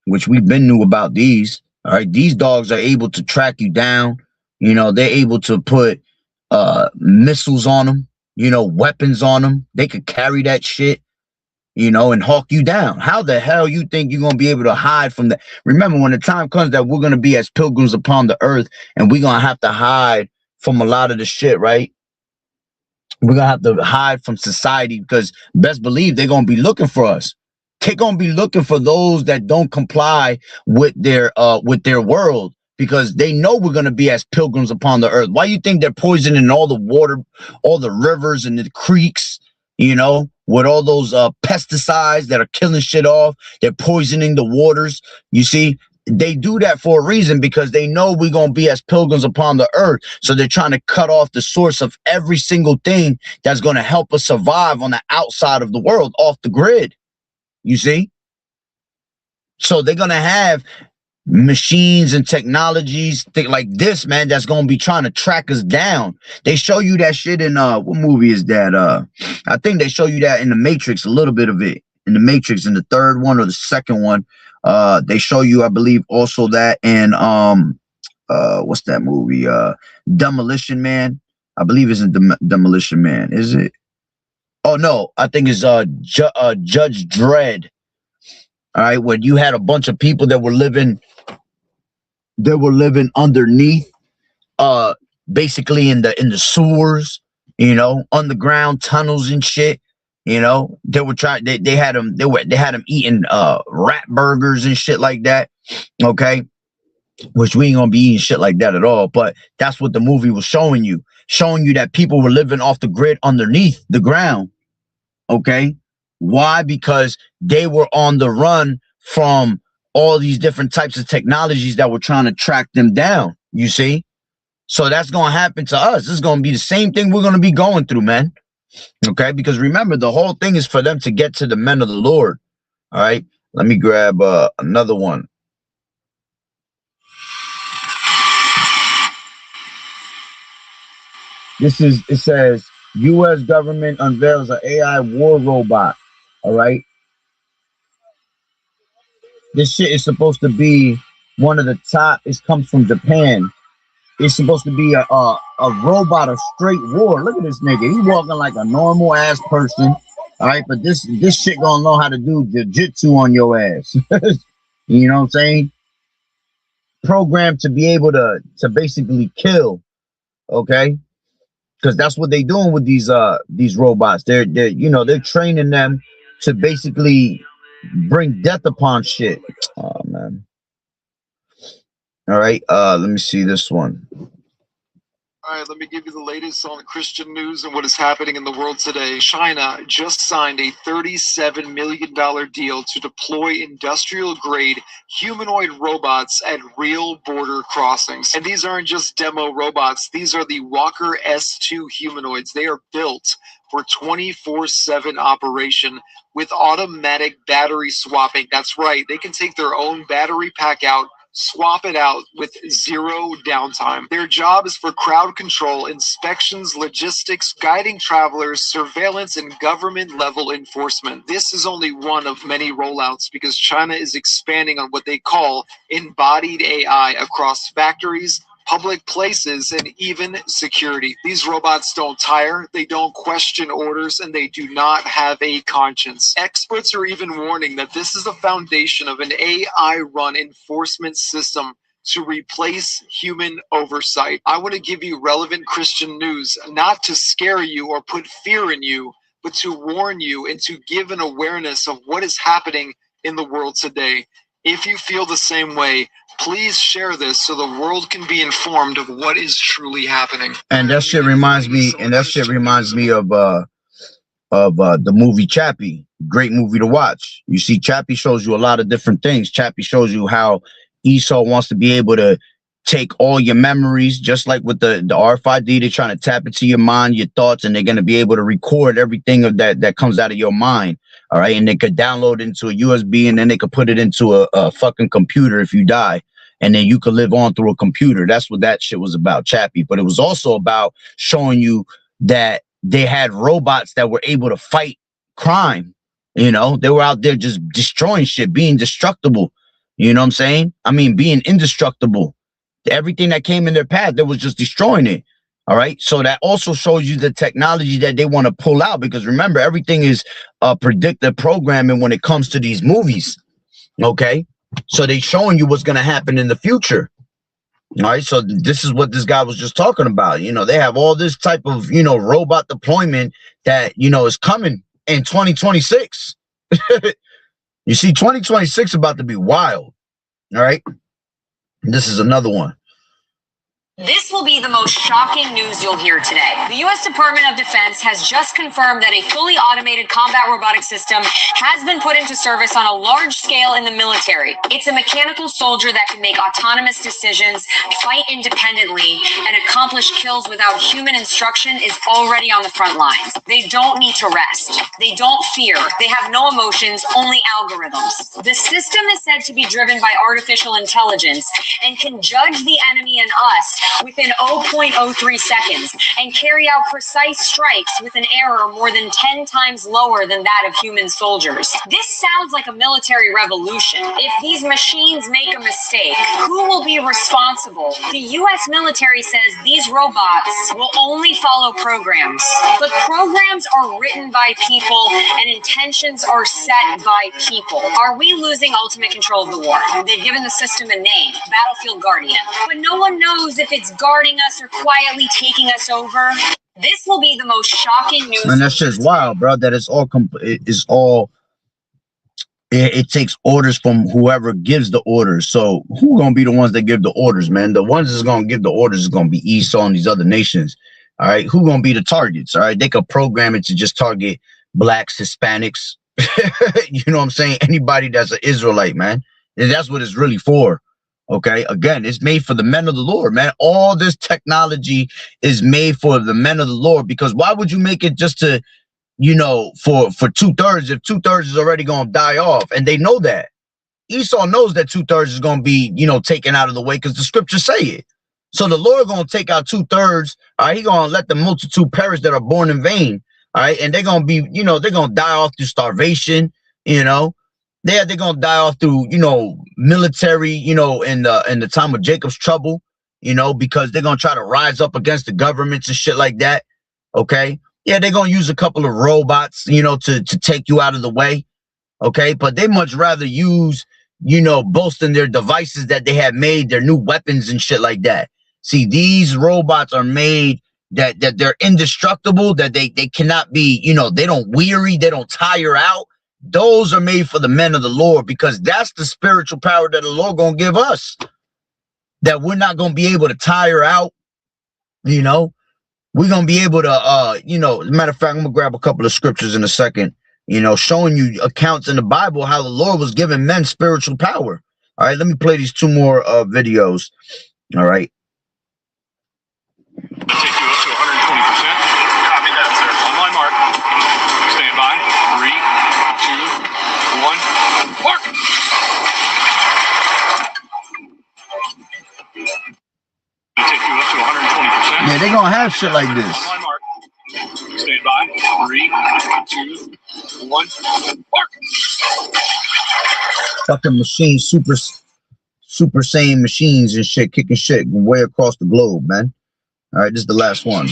Which we've been knew about these. All right. These dogs are able to track you down. You know, they're able to put missiles on them. you know, weapons on them. They could carry that shit, you know, and hawk you down. How the hell you think you're going to be able to hide from that? Remember, when the time comes that we're going to be as pilgrims upon the earth and we're going to have to hide from a lot of the shit, right? We're going to have to hide from society because best believe they're going to be looking for us. They're going to be looking for those that don't comply with their world, because they know we're going to be as pilgrims upon the earth. Why you think they're poisoning all the water, all the rivers and the creeks, you know, with all those pesticides that are killing shit off? They're poisoning the waters. You see, they do that for a reason, because they know we're going to be as pilgrims upon the earth. So they're trying to cut off the source of every single thing that's going to help us survive on the outside of the world, off the grid. You see? So they're going to have machines and technologies like this, man, that's going to be trying to track us down. They show you that shit in what movie is that? I think they show you that in The Matrix, a little bit of it in The Matrix, in the third one or the second one. They show you, I believe, also that in what's that movie? Demolition Man. I believe it's in Demolition Man. Is it? Oh no, I think it's Judge Dredd. All right, where you had a bunch of people that were living underneath, basically in the sewers, you know, underground tunnels and shit. You know, they were trying. They had them eating rat burgers and shit like that. Okay, which we ain't gonna be eating shit like that at all. But that's what the movie was showing you that people were living off the grid underneath the ground. Okay, why? Because they were on the run from all these different types of technologies that were trying to track them down. You see, so that's gonna happen to us. This is gonna be the same thing we're gonna be going through, man. Okay, because remember, the whole thing is for them to get to the men of the Lord. All right, let me grab another one. It says U.S. government unveils an AI war robot. All right, this shit is supposed to be one of the top. It comes from Japan. It's supposed to be a robot of straight war. Look at this nigga. He walking like a normal ass person. All right, but this shit gonna know how to do jiu-jitsu on your ass. You know what I'm saying? Programmed to be able to basically kill. Okay, because that's what they doing with these robots. They're you know, they're training them to basically bring death upon shit. Oh man. All right, let me see this one. All right, let me give you the latest on Christian news and what is happening in the world today. China just signed a $37 million deal to deploy industrial-grade humanoid robots at real border crossings. And these aren't just demo robots. These are the Walker S2 humanoids. They are built for 24/7 operation with automatic battery swapping. That's right. They can take their own battery pack out, swap it out with zero downtime. Their job is for crowd control, inspections, logistics, guiding travelers, surveillance, and government-level enforcement. This is only one of many rollouts because China is expanding on what they call embodied AI across factories, public places, and even security. These robots don't tire, they don't question orders, and they do not have a conscience. Experts are even warning that this is the foundation of an AI-run enforcement system to replace human oversight. I want to give you relevant Christian news, not to scare you or put fear in you, but to warn you and to give an awareness of what is happening in the world today. If you feel the same way, please share this so the world can be informed of what is truly happening. And that shit reminds me, of the movie Chappie. Great movie to watch. You see, Chappie shows you a lot of different things. Chappie shows you how Esau wants to be able to take all your memories, just like with the RFID. They're trying to tap into your mind, your thoughts, and they're going to be able to record everything of that comes out of your mind. All right, and they could download it into a USB, and then they could put it into a fucking computer if you die, and then you could live on through a computer. That's what that shit was about, Chappie. But it was also about showing you that they had robots that were able to fight crime. You know, they were out there just destroying shit, being destructible. You know what I'm saying? I mean, being indestructible. Everything that came in their path, they was just destroying it. All right. So that also shows you the technology that they want to pull out, because remember, everything is predictive programming when it comes to these movies. Okay. So they showing you what's going to happen in the future. All right. So this is what this guy was just talking about. You know, they have all this type of, you know, robot deployment that, you know, is coming in 2026. You see, 2026 about to be wild. All right. This is another one. This will be the most shocking news you'll hear today. The U.S. Department of Defense has just confirmed that a fully automated combat robotic system has been put into service on a large scale in the military. It's a mechanical soldier that can make autonomous decisions, fight independently, and accomplish kills without human instruction is already on the front lines. They don't need to rest. They don't fear. They have no emotions, only algorithms. The system is said to be driven by artificial intelligence and can judge the enemy and us within 0.03 seconds and carry out precise strikes with an error more than 10 times lower than that of human soldiers. This sounds like a military revolution. If these machines make a mistake, who will be responsible? The U.S. military says these robots will only follow programs, but programs are written by people and intentions are set by people. Are we losing ultimate control of the war? They've given the system a name, Battlefield Guardian, but no one knows if it's guarding us or quietly taking us over. This will be the most shocking news. And that's just wild, bro. That it's all it takes orders from whoever gives the orders. So who gonna be the ones that give the orders, man? The ones that's gonna give the orders is gonna be Esau and these other nations. All right, who gonna be the targets? All right, they could program it to just target blacks, Hispanics. You know what I'm saying? Anybody that's an Israelite, man. And that's what it's really for. Okay, again, it's made for the men of the Lord, man. All this technology is made for the men of the Lord, because why would you make it just to, you know, for 2/3 if 2/3 is already going to die off? And they know that. Esau knows that 2/3 is going to be, you know, taken out of the way because the scriptures say it. So the Lord going to take out 2/3. All right, he going to let the multitude perish that are born in vain. All right, and they're going to be, you know, they're going to die off through starvation, you know. They're gonna die off through, you know, military, you know, in the time of Jacob's trouble, you know, because they're gonna try to rise up against the governments and shit like that. Okay, yeah, they're gonna use a couple of robots, you know, to take you out of the way. Okay, but they much rather use, you know, boasting their devices that they have made, their new weapons and shit like that. See, these robots are made that they're indestructible, that they cannot be, you know, they don't weary, they don't tire out. Those are made for the men of the Lord, because that's the spiritual power that the Lord gonna give us, that we're not gonna be able to tire out. You know, we're gonna be able to you know, as a matter of fact, I'm gonna grab a couple of scriptures in a second, you know, showing you accounts in the Bible how the Lord was giving men spiritual power. All right, let me play these two more videos. All right. Take you up to 120%. Copy that, sir. On my mark. Stand by. 3, 2, 1. Mark! Take you up to 120%. Yeah, they're gonna have shit like this. On my mark. Stand by. 3, 2, 1. Mark! Fucking machines, super saiyan machines and shit, kicking shit way across the globe, man. All right, this is the last one.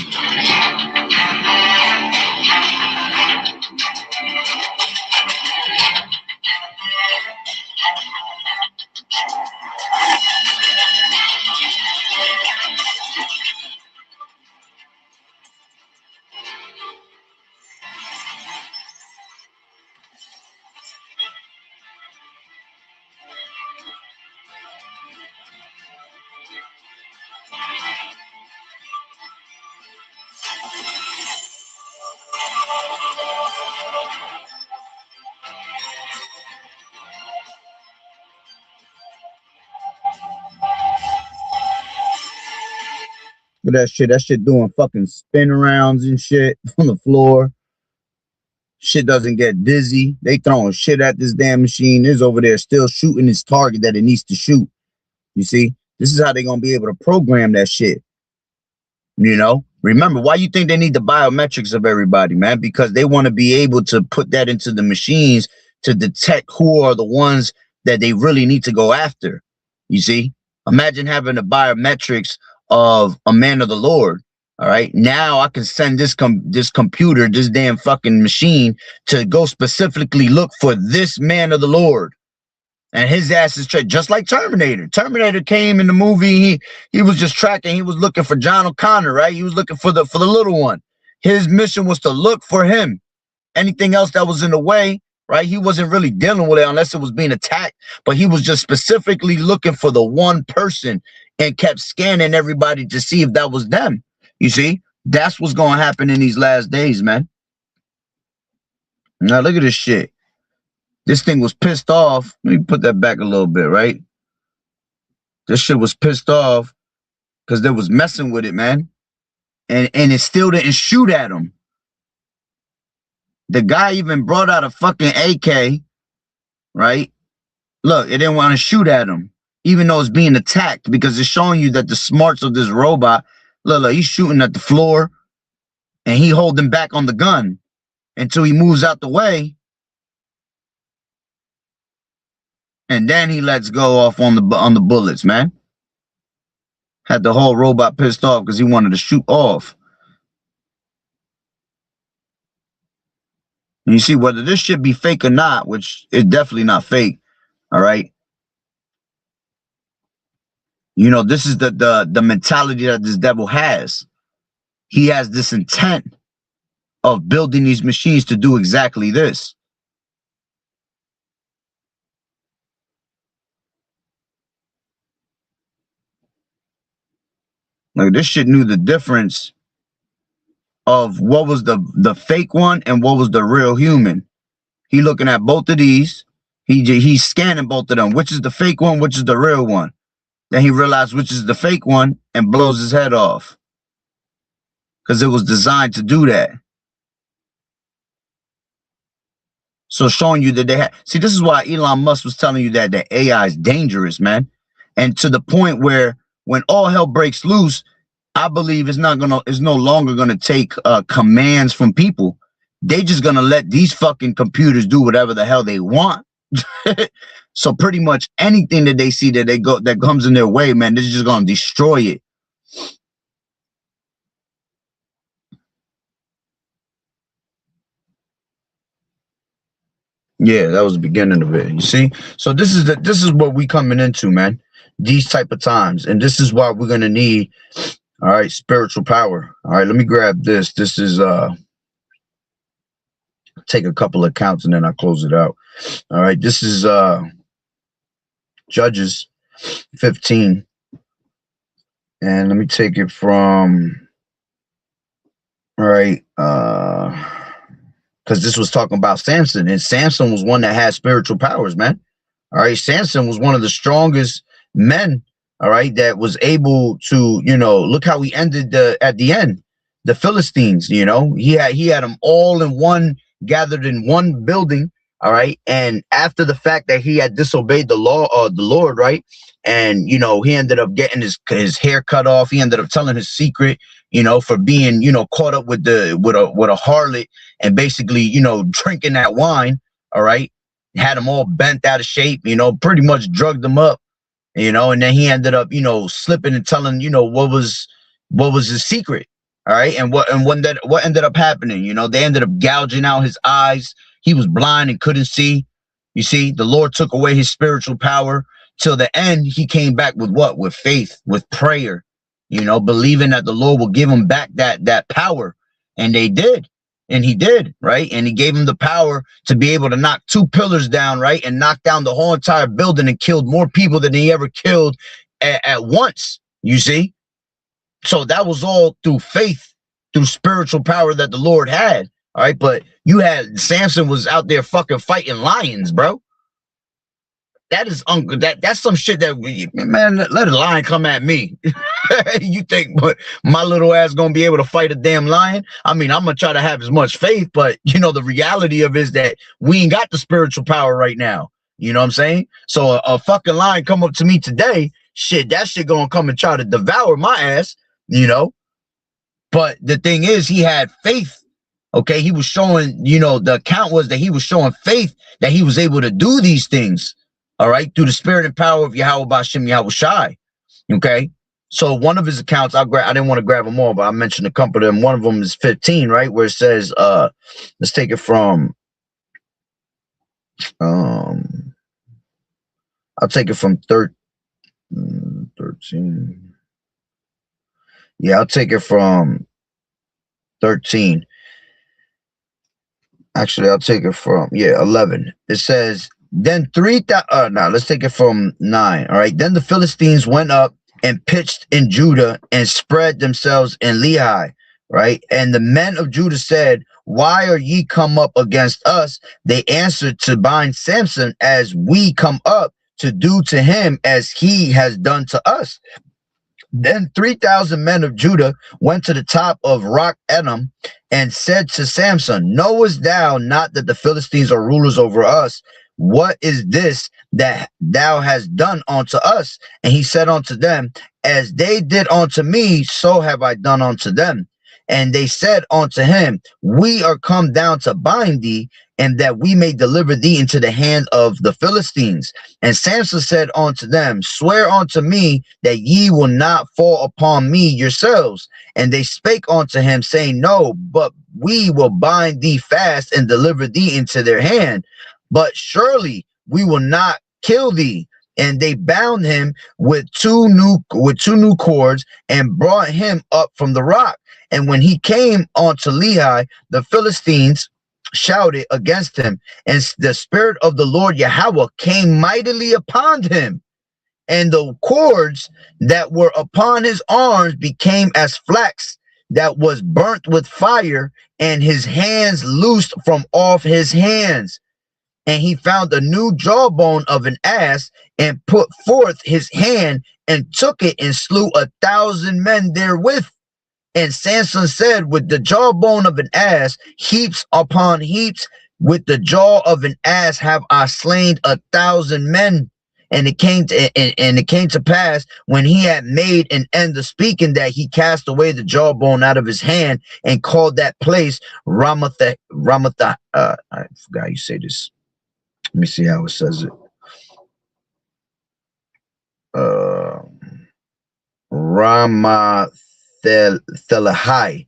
Look at that shit doing fucking spin arounds and shit on the floor. Shit doesn't get dizzy. They throwing shit at this damn machine. It's over there still shooting its target that it needs to shoot. You see, this is how they're gonna be able to program that shit. You know, remember, why you think they need the biometrics of everybody, man? Because they want to be able to put that into the machines to detect who are the ones that they really need to go after. You see, imagine having the biometrics of a man of the Lord. All right. Now I can send this computer, this damn fucking machine, to go specifically look for this man of the Lord. And his ass is just like Terminator. Terminator came in the movie. He was just tracking. He was looking for John O'Connor, right? He was looking for the little one. His mission was to look for him. Anything else that was in the way, right? He wasn't really dealing with it unless it was being attacked. But he was just specifically looking for the one person and kept scanning everybody to see if that was them. You see, that's what's going to happen in these last days, man. Now look at this shit. This thing was pissed off. Let me put that back a little bit, right? This shit was pissed off because they was messing with it, man. And it still didn't shoot at him. The guy even brought out a fucking AK, right? Look, it didn't want to shoot at him, even though it's being attacked, because it's showing you that the smarts of this robot, look, he's shooting at the floor and he holding back on the gun until he moves out the way. And then he lets go off on the bullets, man. Had the whole robot pissed off because he wanted to shoot off. And you see, whether this shit be fake or not, which is definitely not fake, all right? You know, this is the mentality that this devil has. He has this intent of building these machines to do exactly this. Like, this shit knew the difference of what was the fake one and what was the real human. He looking at both of these. He's scanning both of them. Which is the fake one? Which is the real one? Then he realized which is the fake one and blows his head off. Because it was designed to do that. So showing you that they had... See, this is why Elon Musk was telling you that AI is dangerous, man. And to the point where when all hell breaks loose, I believe it's no longer gonna take commands from people. They just gonna let these fucking computers do whatever the hell they want. So pretty much anything that they see that comes in their way, man, they're just gonna destroy it. Yeah, that was the beginning of it. You see? So this is what we coming into, man. These type of times, and this is why we're gonna need, all right, spiritual power. All right, let me grab this. This is take a couple of counts and then I'll close it out. All right, this is Judges 15, and let me take it from, all right, because this was talking about Samson, and Samson was one that had spiritual powers, man. All right, Samson was one of the strongest men, all right, that was able to, you know, look how he ended at the end, the Philistines. You know, he had them all in one, gathered in one building, all right. And after the fact that he had disobeyed the law of the Lord, right, and you know, he ended up getting his hair cut off. He ended up telling his secret, you know, for being, you know, caught up with a harlot and basically, you know, drinking that wine, all right. Had him all bent out of shape, you know, pretty much drugged him up. You know, and then he ended up, you know, slipping and telling, you know, what was his secret. All right. And what ended up happening, you know, they ended up gouging out his eyes. He was blind and couldn't see. You see, the Lord took away his spiritual power. Till the end, he came back with what? With faith, with prayer, you know, believing that the Lord will give him back that power. And they did. And he did, right? And he gave him the power to be able to knock 2 pillars down, right? And knock down the whole entire building and killed more people than he ever killed at once, you see? So that was all through faith, through spiritual power that the Lord had, all right? But you had, Samson was out there fucking fighting lions, bro. That is that's some shit that, man, let a lion come at me. You think but my little ass gonna be able to fight a damn lion? I mean, I'm gonna try to have as much faith, but you know, the reality of it is that we ain't got the spiritual power right now. You know what I'm saying? So a fucking lion come up to me today, shit, that shit gonna come and try to devour my ass, you know? But the thing is, he had faith. Okay, he was showing, you know, the account was that he was showing faith that he was able to do these things. All right, through the spirit and power of Yahweh Bashem Yahweh Shai. Okay, So one of his accounts, I didn't want to grab them all, but I mentioned a couple of them. One of them is 15, right? Where it says, let's take it from, I'll take it from 13. Yeah, I'll take it from 13. Actually, I'll take it from, 11. It says, then 3,000, no, let's take it from 9. All right. Then the Philistines went up and pitched in Judah and spread themselves in Lehi. Right. And the men of Judah said, why are ye come up against us? They answered, to bind Samson, as we come up to do to him as he has done to us. Then 3,000 men of Judah went to the top of Rock Edom and said to Samson, knowest thou not that the Philistines are rulers over us? What is this that thou hast done unto us? And he said unto them, as they did unto me, so have I done unto them. And they said unto him, we are come down to bind thee, and that we may deliver thee into the hand of the Philistines. And Samson said unto them, swear unto me that ye will not fall upon me yourselves. And they spake unto him, saying, no, but we will bind thee fast and deliver thee into their hand. But surely we will not kill thee. And they bound him with two new cords and brought him up from the rock. And when he came onto Lehi, the Philistines shouted against him, and the spirit of the Lord Yahweh came mightily upon him, and the cords that were upon his arms became as flax that was burnt with fire, and his hands loosed from off his hands. And he found a new jawbone of an ass, and put forth his hand and took it and slew 1,000 men therewith. And Samson said, with the jawbone of an ass, heaps upon heaps, with the jaw of an ass have I slain 1,000 men. And it came to pass, when he had made an end of speaking, that he cast away the jawbone out of his hand and called that place Ramath. I forgot how you say this. Let me see how it says it. Ramath Lehi.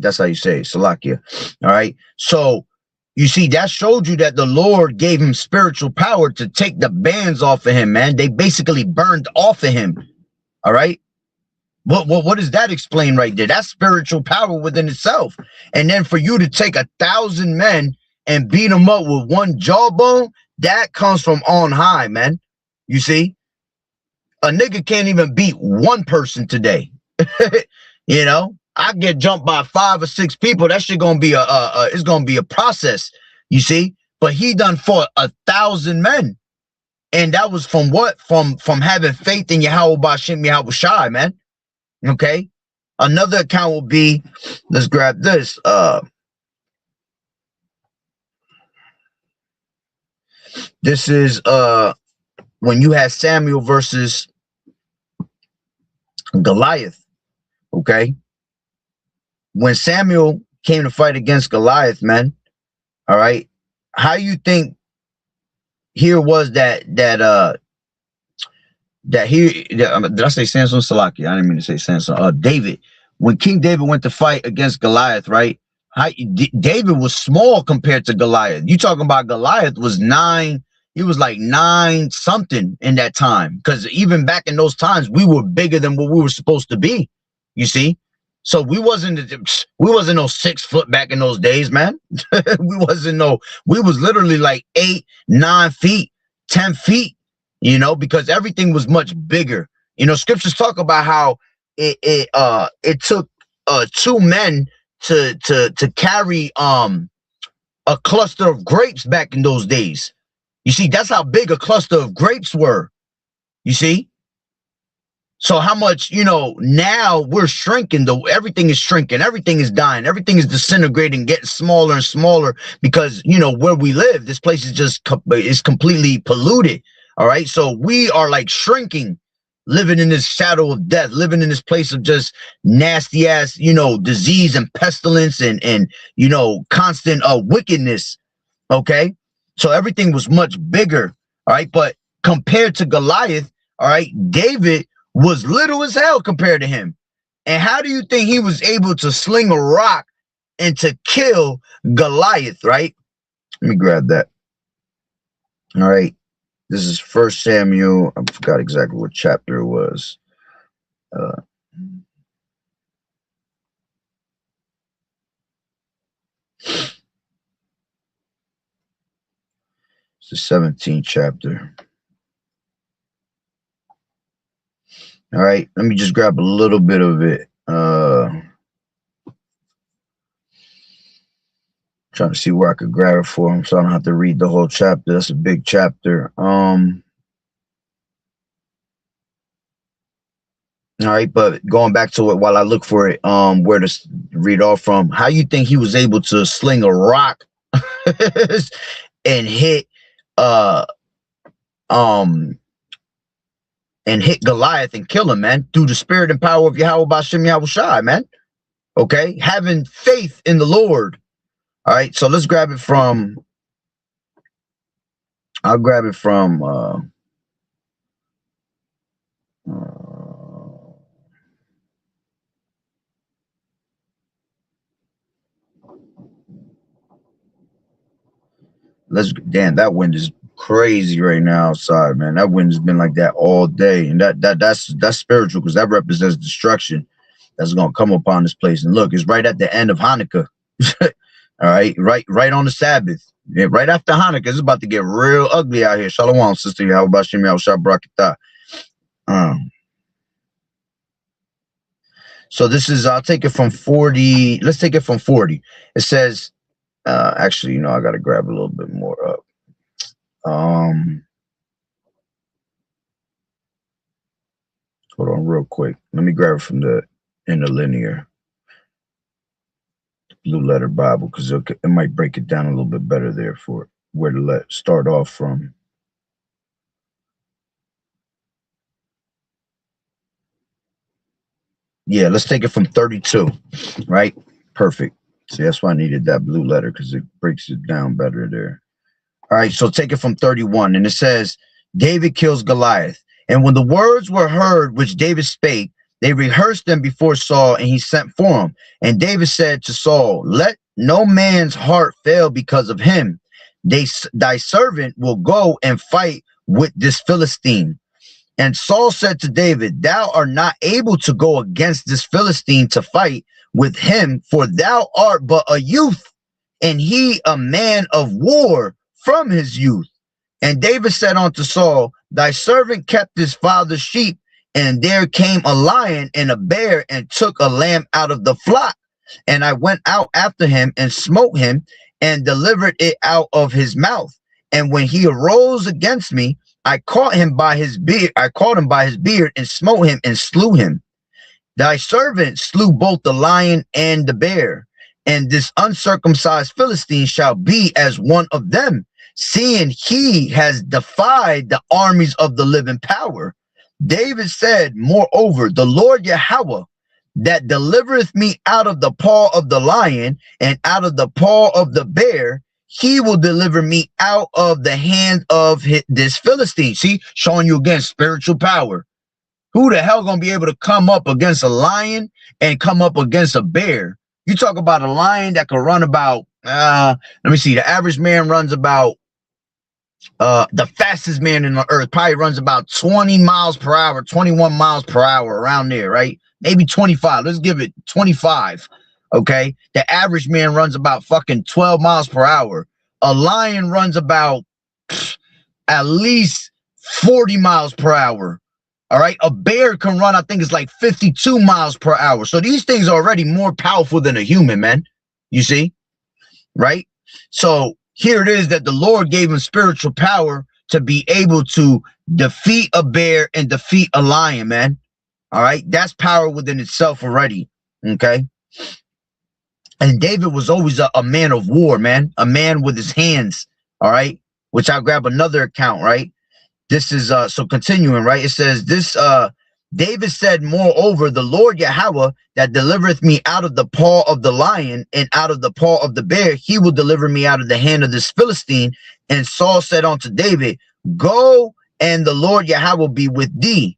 That's how you say it, Salakia. All right. So you see, that showed you that the Lord gave him spiritual power to take the bands off of him, man. They basically burned off of him. All right. What does that explain right there? That's spiritual power within itself. And then for you to take 1,000 men and beat them up with one jawbone, that comes from on high, man. You see? A nigga can't even beat one person today. You know, I get jumped by 5 or 6 people. That shit gonna be it's gonna be a process. You see, but he done fought 1,000 men, and that was from what? From having faith in Yahweh B'Shem Yahweh Shai, man. Okay. Another account will be, let's grab this. This is when you had Samuel versus Goliath. Okay. When Samuel came to fight against Goliath, man. All right. How you think here was that did I say Samson? Salaki? I didn't mean to say Samson. David. When King David went to fight against Goliath, right? David was small compared to Goliath. You talking about Goliath was 9. He was like 9 something in that time. Because even back in those times, we were bigger than what we were supposed to be. You see? So we wasn't no 6 foot back in those days, man. we was literally like 8, 9 feet, 10 feet, you know, because everything was much bigger. You know, scriptures talk about how it took 2 men to carry a cluster of grapes back in those days. You see, that's how big a cluster of grapes were. You see? So how much, you know, now we're shrinking, though. Everything is shrinking, everything is dying, everything is disintegrating, getting smaller and smaller, because, you know, where we live, this place is just is completely polluted. All right. So we are like shrinking, living in this shadow of death, living in this place of just nasty ass, you know, disease and pestilence and you know, constant wickedness. Okay. So everything was much bigger. All right. But compared to Goliath, all right, David was little as hell compared to him. And how do you think he was able to sling a rock and to kill Goliath, right? Let me grab that. All right. This is 1 Samuel. I forgot exactly what chapter it was. It's the 17th chapter. All right, let me just grab a little bit of it. Trying to see where I could grab it for him, so I don't have to read the whole chapter. That's a big chapter. All right, but going back to it while I look for it, where to read off from. How you think he was able to sling a rock and hit Goliath and kill him, man, through the spirit and power of Yahweh B'Shem Yahushai, man. Okay, having faith in the Lord. All right, so let's grab it from. I'll grab it from. Damn, that wind is crazy right now outside, man. That wind has been like that all day, and that's spiritual, because that represents destruction that's gonna come upon this place. And look, it's right at the end of Hanukkah. All right, right on the Sabbath. Yeah, right after Hanukkah, it's about to get real ugly out here. Shalom, sister. Yahweh B'Shem Yahushua Barakatah. So this is, I'll take it from 40. Let's take it from 40. It says, actually, you know, I got to grab a little bit more up. Hold on real quick. Let me grab it from the interlinear Blue Letter Bible, because it might break it down a little bit better there for where to start off from. Yeah, let's take it from 32, right? Perfect. See, that's why I needed that blue letter, because it breaks it down better there. All right, so take it from 31, and it says, David kills Goliath. And when the words were heard which David spake, they rehearsed them before Saul, and he sent for him. And David said to Saul, let no man's heart fail because of him. Thy servant will go and fight with this Philistine. And Saul said to David, thou art not able to go against this Philistine to fight with him, for thou art but a youth, and he a man of war from his youth. And David said unto Saul, thy servant kept his father's sheep, and there came a lion and a bear and took a lamb out of the flock. And I went out after him and smote him and delivered it out of his mouth. And when he arose against me, I caught him by his beard. I caught him by his beard and smote him and slew him. Thy servant slew both the lion and the bear, and this uncircumcised Philistine shall be as one of them, seeing he has defied the armies of the living power. David said, moreover, the Lord Yahweh, that delivereth me out of the paw of the lion and out of the paw of the bear, he will deliver me out of the hand of this Philistine. See, showing you again spiritual power. Who the hell gonna be able to come up against a lion and come up against a bear? You talk about a lion that can run about, let me see, the average man runs about, the fastest man in the earth probably runs about 20 miles per hour, 21 miles per hour, around there, right? Maybe 25. Let's give it 25. Okay. The average man runs about fucking 12 miles per hour. A lion runs about at least 40 miles per hour. All right. A bear can run, I think it's like 52 miles per hour. So these things are already more powerful than a human, man. You see? Right? So here it is that the Lord gave him spiritual power to be able to defeat a bear and defeat a lion, man. All right. That's power within itself already. Okay. And David was always a man of war, man. A man with his hands. All right. Which I'll grab another account, right? This is, so continuing, right? It says this, David said, moreover, the Lord Yahweh that delivereth me out of the paw of the lion and out of the paw of the bear, he will deliver me out of the hand of this Philistine. And Saul said unto David, go and the Lord Yahweh be with thee.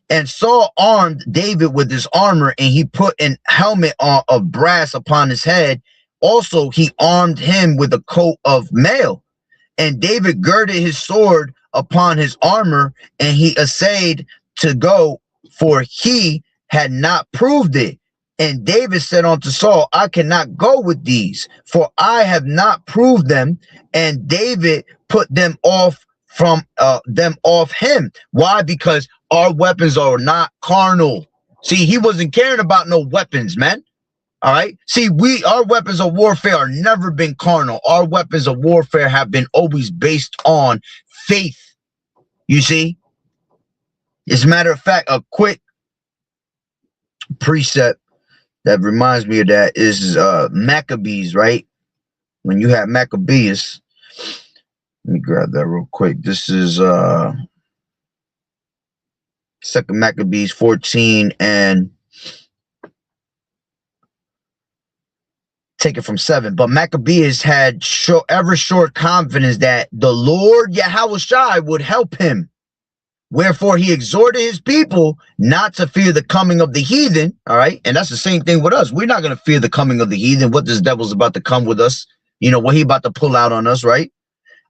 And Saul armed David with his armor, and he put an helmet of brass upon his head. Also, he armed him with a coat of mail. And David girded his sword upon his armor, and he essayed to go, for he had not proved it. And David said unto Saul, I cannot go with these, for I have not proved them. And David put them off from him. Why? Because our weapons are not carnal. See, he wasn't caring about no weapons, man. All right. See, our weapons of warfare are never been carnal. Our weapons of warfare have been always based on faith. You see, as a matter of fact, a quick precept that reminds me of that is Maccabees, right? When you have Maccabees, let me grab that real quick. This is 2 Maccabees 14 and take it from 7. But Maccabees had ever short confidence that the Lord Yahushua would help him. Wherefore he exhorted his people not to fear the coming of the heathen. All right. And that's the same thing with us. We're not going to fear the coming of the heathen. What this devil's about to come with us. You know, what he about to pull out on us, right?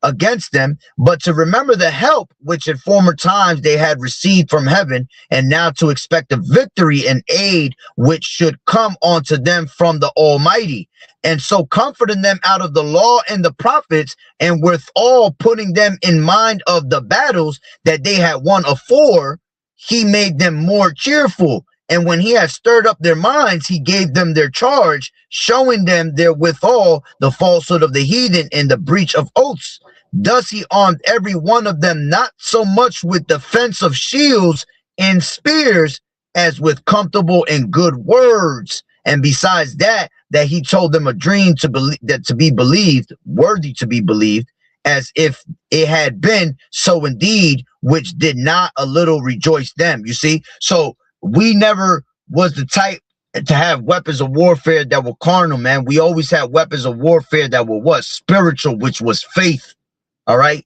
Against them, but to remember the help which in former times they had received from heaven, and now to expect the victory and aid which should come unto them from the Almighty. And so comforting them out of the law and the prophets, and withal putting them in mind of the battles that they had won afore, he made them more cheerful. And when he had stirred up their minds, he gave them their charge, showing them therewithal the falsehood of the heathen and the breach of oaths. Thus he armed every one of them, not so much with defense of shields and spears, as with comfortable and good words. And besides that he told them a dream to be believed, worthy to be believed, as if it had been so indeed, which did not a little rejoice them. You see, so we never was the type to have weapons of warfare that were carnal, man. We always had weapons of warfare that were what? Spiritual, which was faith. All right.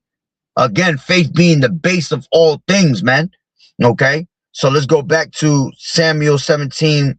Again, faith being the base of all things, man. Okay. So let's go back to Samuel 17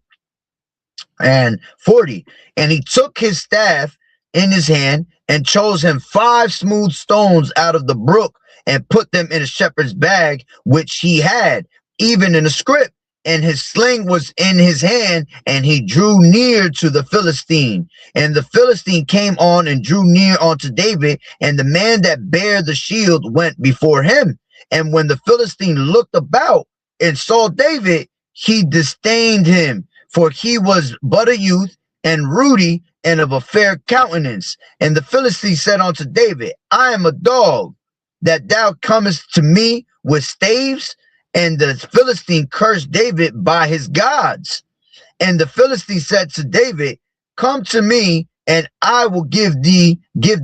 and 40. And he took his staff in his hand and chose him 5 smooth stones out of the brook and put them in a shepherd's bag, which he had, even in a scrip. And his sling was in his hand, and he drew near to the Philistine. And the Philistine came on and drew near unto David, and the man that bare the shield went before him. And when the Philistine looked about and saw David, he disdained him, for he was but a youth and ruddy and of a fair countenance. And the Philistine said unto David, I am a dog, that thou comest to me with staves? And the Philistine cursed David by his gods. And the Philistine said to David, come to me, and I will give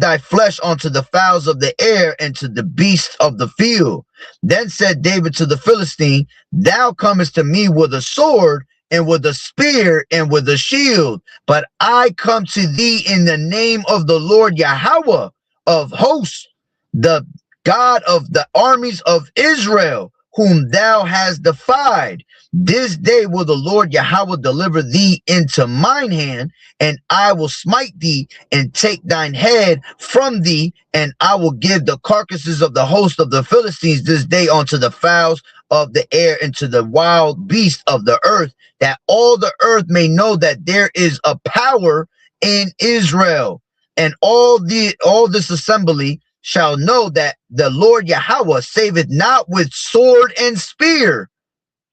thy flesh unto the fowls of the air and to the beasts of the field. Then said David to the Philistine, thou comest to me with a sword and with a spear and with a shield, but I come to thee in the name of the Lord Yahweh of hosts, the God of the armies of Israel, whom thou hast defied. This day will the Lord Yahweh deliver thee into mine hand, and I will smite thee and take thine head from thee, and I will give the carcasses of the host of the Philistines this day unto the fowls of the air and to the wild beasts of the earth, that all the earth may know that there is a power in Israel. And all this assembly shall know that the Lord Yahweh saveth not with sword and spear,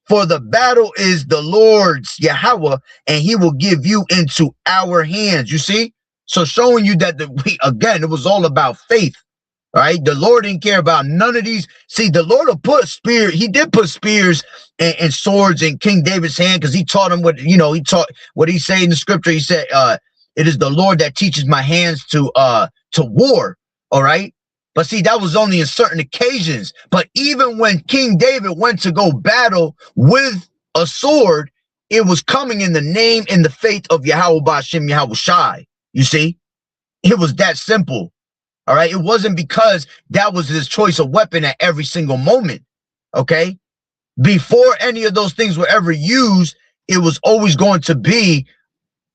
for the battle is the Lord's Yahweh, and he will give you into our hands. You see? So showing you that again, it was all about faith. All right. The Lord didn't care about none of these. See, the Lord will put spear. He did put spears and swords in King David's hand, because he taught him what, he taught what he said in the scripture. He said, it is the Lord that teaches my hands to war. All right. But see, that was only in certain occasions. But even when King David went to go battle with a sword, it was coming in the name and the faith of Yahweh Ba'ashem Yahushai. You see, it was that simple. All right. It wasn't because that was his choice of weapon at every single moment. Okay. Before any of those things were ever used, it was always going to be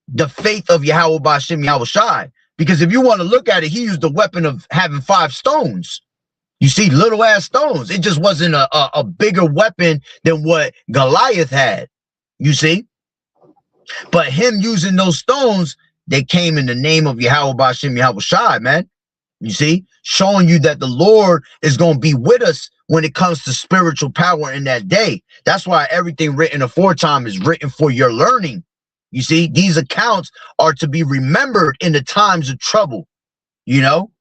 the faith of Yahweh Ba'ashem Yahweh Shai. Because if you want to look at it, he used the weapon of having 5 stones. You see, little ass stones. It just wasn't a bigger weapon than what Goliath had. You see? But him using those stones, they came in the name of Yahweh Ba'ashem Yahweh Shai, man. You see? Showing you that the Lord is going to be with us when it comes to spiritual power in that day. That's why everything written aforetime is written for your learning. You see? These accounts are to be remembered in the times of trouble. You know?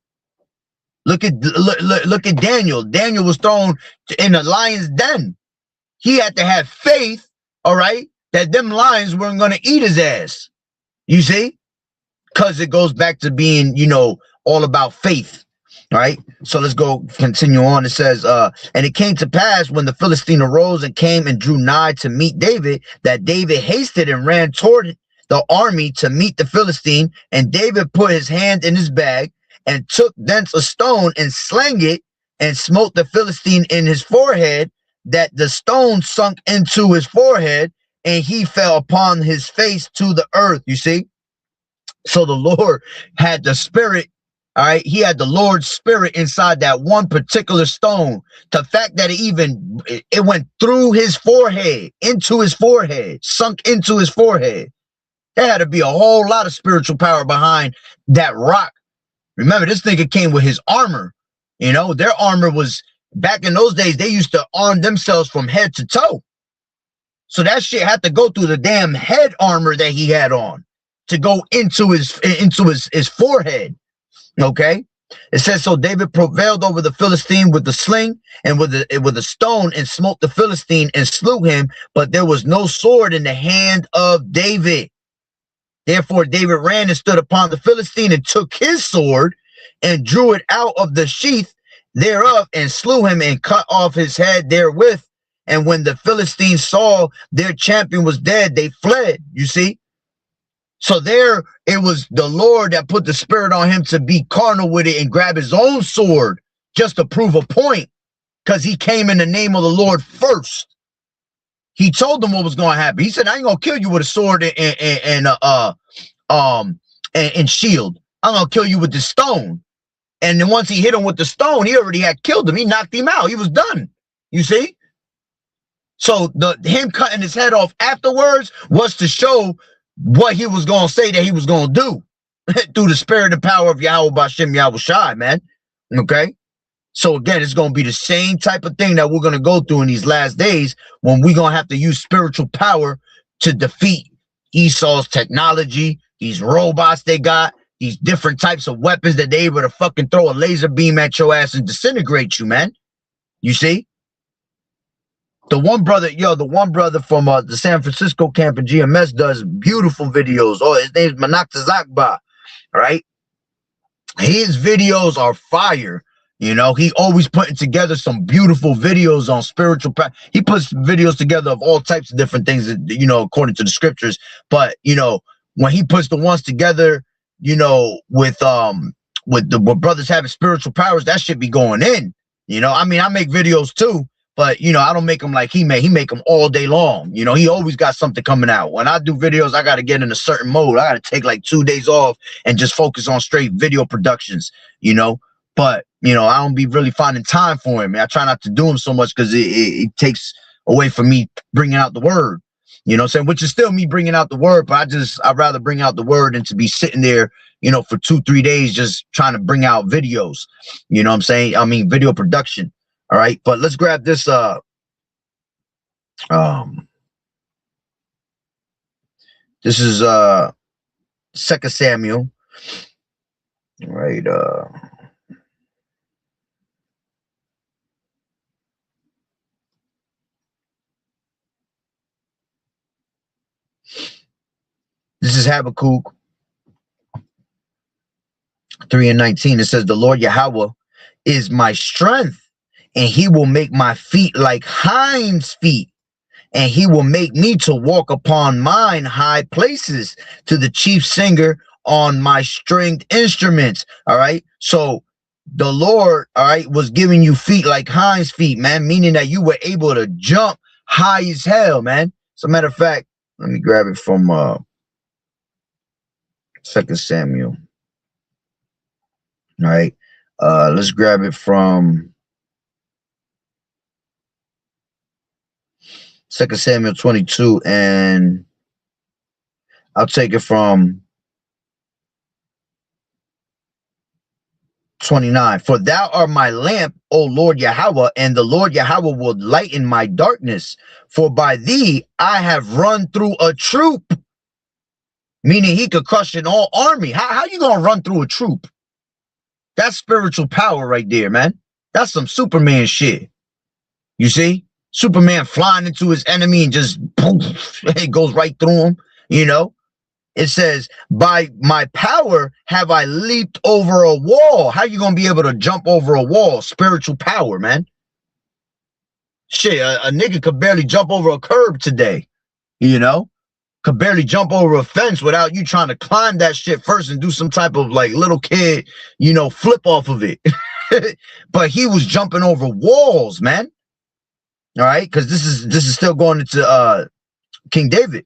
Look at Daniel. Daniel was thrown in a lion's den. He had to have faith, all right, that them lions weren't going to eat his ass. You see? Because it goes back to being, you know, all about faith. All right. So let's go continue on. It says, and it came to pass when the Philistine arose and came and drew nigh to meet David, that David hasted and ran toward the army to meet the Philistine. And David put his hand in his bag and took thence a stone and slang it and smote the Philistine in his forehead, that the stone sunk into his forehead, and he fell upon his face to the earth. You see? So the Lord had the spirit, all right? He had the Lord's spirit inside that one particular stone. The fact that it went through his forehead, into his forehead, sunk into his forehead. There had to be a whole lot of spiritual power behind that rock. Remember, this nigga came with his armor. You know, their armor was, back in those days, they used to arm themselves from head to toe. So that shit had to go through the damn head armor that he had on to go into his forehead. Okay. It says, so David prevailed over the Philistine with the sling and with a stone, and smote the Philistine and slew him, but there was no sword in the hand of David. Therefore David ran and stood upon the Philistine and took his sword and drew it out of the sheath thereof and slew him and cut off his head therewith. And when the Philistines saw their champion was dead, they fled. You see? So there it was the Lord that put the spirit on him to be carnal with it and grab his own sword just to prove a point, because he came in the name of the Lord first. He told them what was going to happen. He said, I ain't going to kill you with a sword and shield. I'm going to kill you with the stone. And then once he hit him with the stone, he already had killed him. He knocked him out. He was done. You see? So him cutting his head off afterwards was to show what he was going to say that he was going to do through the spirit and power of Yahweh Ba'ashem Yahweh Shai, man. Okay? So again, it's going to be the same type of thing that we're going to go through in these last days, when we're going to have to use spiritual power to defeat Esau's technology, these robots they got, these different types of weapons that they able to fucking throw a laser beam at your ass and disintegrate you, man. You see? The one brother from the San Francisco camp in GMS does beautiful videos. Oh, his name's Manakta Zakba, right? His videos are fire. You know, he always putting together some beautiful videos on spiritual power. He puts videos together of all types of different things, you know, according to the scriptures. But, you know, when he puts the ones together, you know, with brothers having spiritual powers, that should be going in. You know, I mean, I make videos too, but, you know, I don't make them like he make them all day long. You know, he always got something coming out. When I do videos, I got to get in a certain mode. I got to take like 2 days off and just focus on straight video productions, you know. But, you know, I don't be really finding time for him. I try not to do him so much because it takes away from me bringing out the word, you know what I'm saying? Which is still me bringing out the word, but I'd rather bring out the word than to be sitting there, you know, for 2-3 days just trying to bring out videos, you know what I'm saying? I mean, video production. All right. But let's grab this. This is 2 Samuel. All right. This is Habakkuk 3:19. It says, the Lord Yahweh is my strength, and he will make my feet like hinds' feet, and he will make me to walk upon mine high places, to the chief singer on my stringed instruments. All right. So the Lord, all right, was giving you feet like hinds feet, man, meaning that you were able to jump high as hell, man. As a matter of fact, let me grab it from 2 Samuel. All right. Let's grab it from 2 Samuel 22, and I'll take it from 29. For thou art my lamp, O Lord Yahweh, and the Lord Yahweh will lighten my darkness. For by thee I have run through a troop. Meaning he could crush an all army. How you gonna run through a troop? That's spiritual power right there, man. That's some Superman shit. You see? Superman flying into his enemy and just poof, it goes right through him, you know? It says, by my power have I leaped over a wall. How you gonna be able to jump over a wall? Spiritual power, man. Shit, a nigga could barely jump over a curb today, you know? Could barely jump over a fence without you trying to climb that shit first and do some type of like little kid, you know, flip off of it. But he was jumping over walls, man. All right, because this is still going into King David.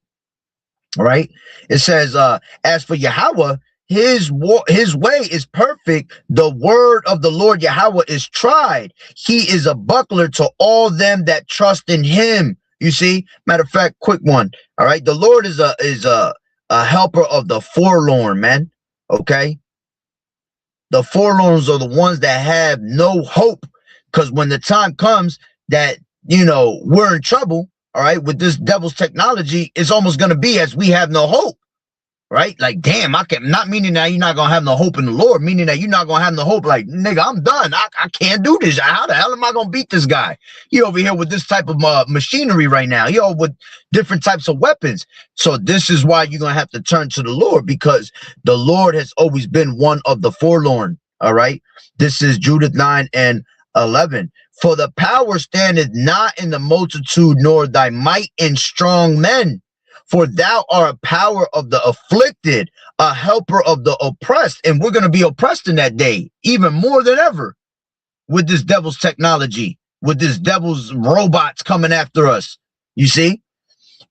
All right, it says, as for Yahweh, his way is perfect. The word of the Lord Yahweh is tried. He is a buckler to all them that trust in him. You see, matter of fact, quick one. All right, the Lord is a helper of the forlorn, man. Okay, the forlorns are the ones that have no hope, because when the time comes that, you know, we're in trouble, all right, with this devil's technology, it's almost gonna be as we have no hope, right? Like, damn, I can, not meaning that you're not gonna have no hope in the Lord, meaning that you're not gonna have no hope. Like, nigga, I'm done. I can't do this. How the hell am I gonna beat this guy? He over here with this type of machinery right now. He over with different types of weapons. So this is why you're gonna have to turn to the Lord, because the Lord has always been one of the forlorn. All right. This is Judith 9:11. For the power standeth not in the multitude, nor thy might in strong men. For thou art a power of the afflicted, a helper of the oppressed. And we're going to be oppressed in that day, even more than ever, with this devil's technology, with this devil's robots coming after us. You see?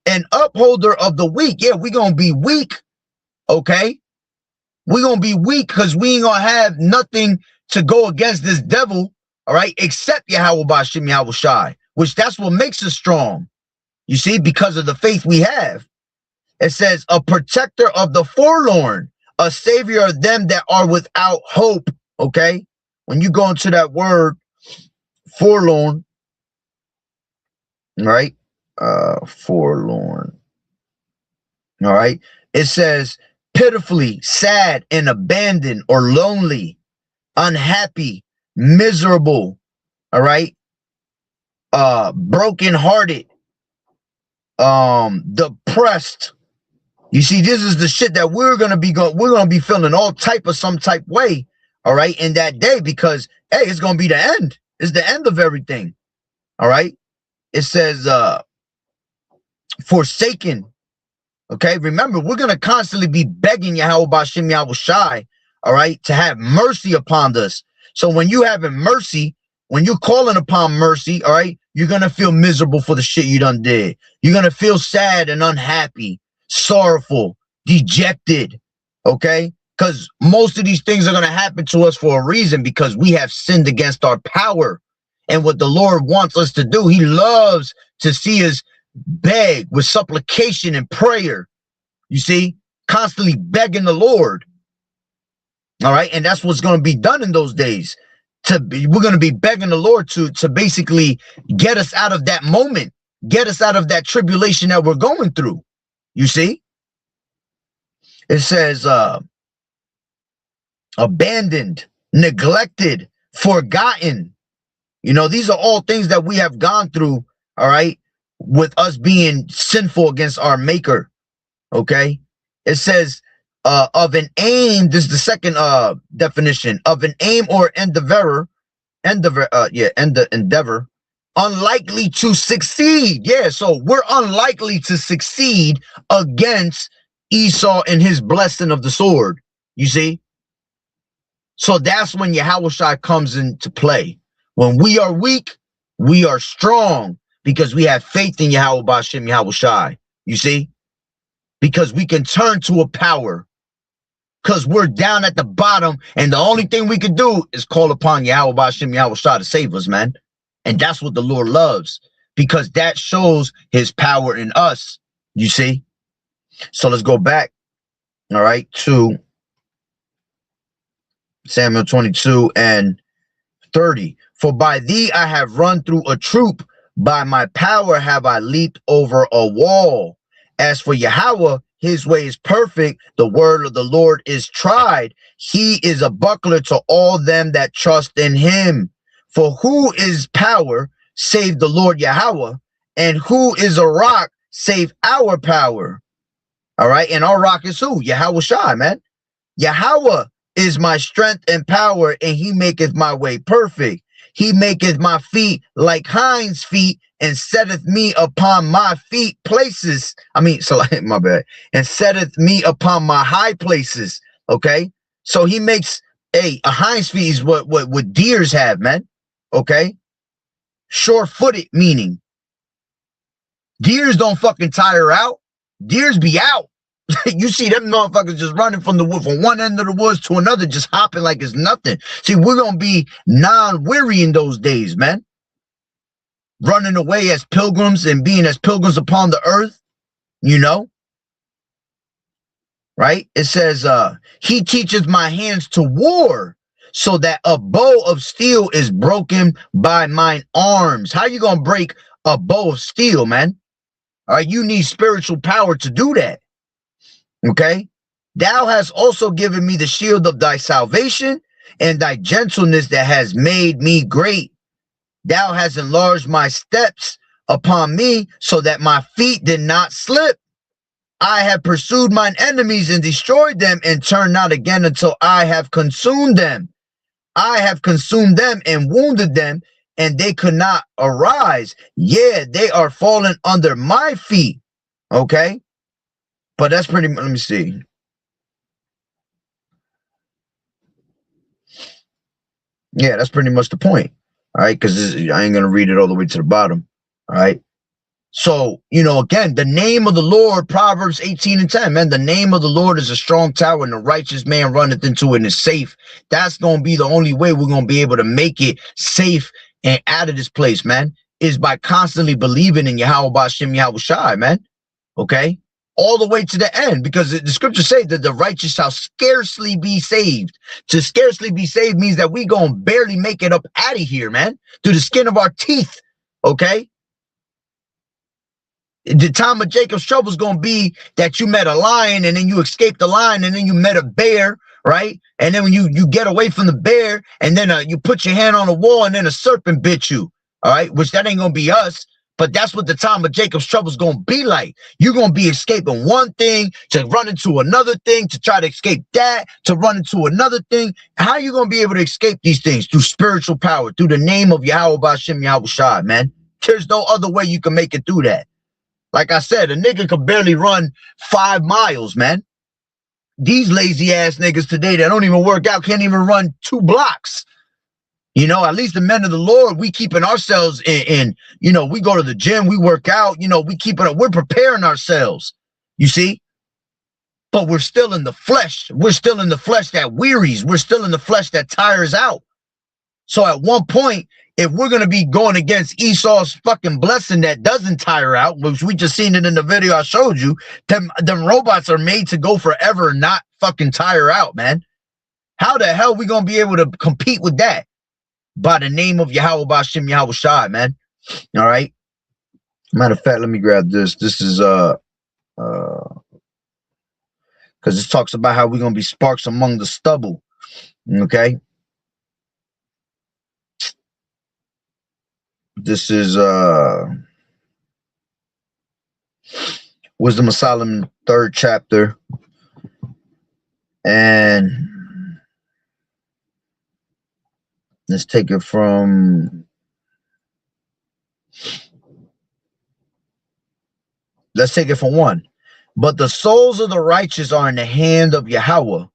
An upholder of the weak. Yeah, we're going to be weak. Okay? We're going to be weak because we ain't going to have nothing to go against this devil. All right, except Yahweh Bashim Yahweh Shai, which that's what makes us strong. You see, because of the faith we have. It says, a protector of the forlorn, a savior of them that are without hope. Okay, when you go into that word forlorn, right? Forlorn. All right, it says pitifully, sad, and abandoned, or lonely, unhappy, miserable, all right, broken-hearted, depressed. You see, this is the shit that we're gonna be feeling all type of some type way, all right, in that day, because hey, it's gonna be the end. It's the end of everything. All right. It says forsaken. Okay, remember, we're gonna constantly be begging Yahweh Bashim Yahweh Shai, all right, to have mercy upon us. So when you having mercy, when you're calling upon mercy, all right, you're going to feel miserable for the shit you done did. You're going to feel sad and unhappy, sorrowful, dejected, okay? Because most of these things are going to happen to us for a reason, because we have sinned against our power. And what the Lord wants us to do, he loves to see us beg with supplication and prayer. You see, constantly begging the Lord. All right, and that's what's going to be done in those days. We're going to be begging the Lord to basically get us out of that moment, get us out of that tribulation that we're going through. You see, it says abandoned, neglected, forgotten. You know, these are all things that we have gone through. All right, with us being sinful against our Maker. Okay, it says. Of an aim, this is the second definition, of an aim or endeavor, endeavor, unlikely to succeed. Yeah, so we're unlikely to succeed against Esau and his blessing of the sword. You see? So that's when Yahushua comes into play. When we are weak, we are strong because we have faith in Yahweh Bashem Yahushua. You see? Because we can turn to a power. Because we're down at the bottom, and the only thing we can do is call upon Yahweh Bashem Yahushua to save us, man. And that's what the Lord loves, because that shows his power in us. You see? So let's go back, all right, to Samuel 22 and 30. For by thee I have run through a troop, by my power have I leaped over a wall. As for Yahweh, his way is perfect, the word of the Lord is tried. He is a buckler to all them that trust in him. For who is power save the Lord Yahweh? And who is a rock save our power? All right, and our rock is who? Yahushua, man. Yahweh is my strength and power, and he maketh my way perfect. He maketh my feet like hinds' feet, and setteth me upon my feet places. My bad. And setteth me upon my high places. Okay, so he makes a hind's feet is what deers have, man. Okay, sure-footed meaning. Deers don't fucking tire out. Deers be out. You see them motherfuckers just running from the wood, from one end of the woods to another, just hopping like it's nothing. See, we're gonna be non-weary in those days, man. Running away as pilgrims and being as pilgrims upon the earth, you know. Right? It says, he teaches my hands to war, so that a bow of steel is broken by mine arms. How you gonna break a bow of steel, man? All right, you need spiritual power to do that. Okay, thou hast also given me the shield of thy salvation, and thy gentleness that has made me great. Thou hast enlarged my steps upon me, so that my feet did not slip. I have pursued mine enemies and destroyed them, and turned not again until I have consumed them. I have consumed them and wounded them, and they could not arise. Yeah, they are fallen under my feet. Okay. But that's pretty much, let me see. Yeah, that's pretty much the point. All right, because I ain't going to read it all the way to the bottom. All right. So, you know, again, the name of the Lord, Proverbs 18 and 10, man, the name of the Lord is a strong tower, and the righteous man runneth into it and is safe. That's going to be the only way we're going to be able to make it safe and out of this place, man, is by constantly believing in Yahweh Bashem Yahushua, man. Okay. All the way to the end, because the scriptures say that the righteous shall scarcely be saved. To scarcely be saved means that we gonna barely make it up out of here, man, through the skin of our teeth. Okay. The time of Jacob's trouble is gonna be that you met a lion, and then you escaped the lion, and then you met a bear, right? And then when you get away from the bear, and then you put your hand on a wall, and then a serpent bit you. All right, which that ain't gonna be us. But that's what the time of Jacob's trouble is going to be like. You're going to be escaping one thing to run into another thing, to try to escape that, to run into another thing. How are you going to be able to escape these things? Through spiritual power, through the name of Yahweh Bashem Yahushua, man. There's no other way you can make it through that. Like I said, a nigga could barely run 5 miles, man. These lazy ass niggas today that don't even work out can't even run 2 blocks. You know, at least the men of the Lord, we keeping ourselves in, you know, we go to the gym, we work out, you know, we keep it up, we're preparing ourselves, you see, but we're still in the flesh. We're still in the flesh that wearies. We're still in the flesh that tires out. So at one point, if we're going to be going against Esau's fucking blessing that doesn't tire out, which we just seen it in the video I showed you, them robots are made to go forever and not fucking tire out, man. How the hell we going to be able to compete with that? By the name of Yahweh Bashem Yahushua, man. All right. Matter of fact, let me grab this. This is because this talks about how we're gonna be sparks among the stubble. Okay. This is Wisdom of Solomon, 3rd chapter, and let's take it from, let's take it from 1. But the souls of the righteous are in the hand of Yahweh,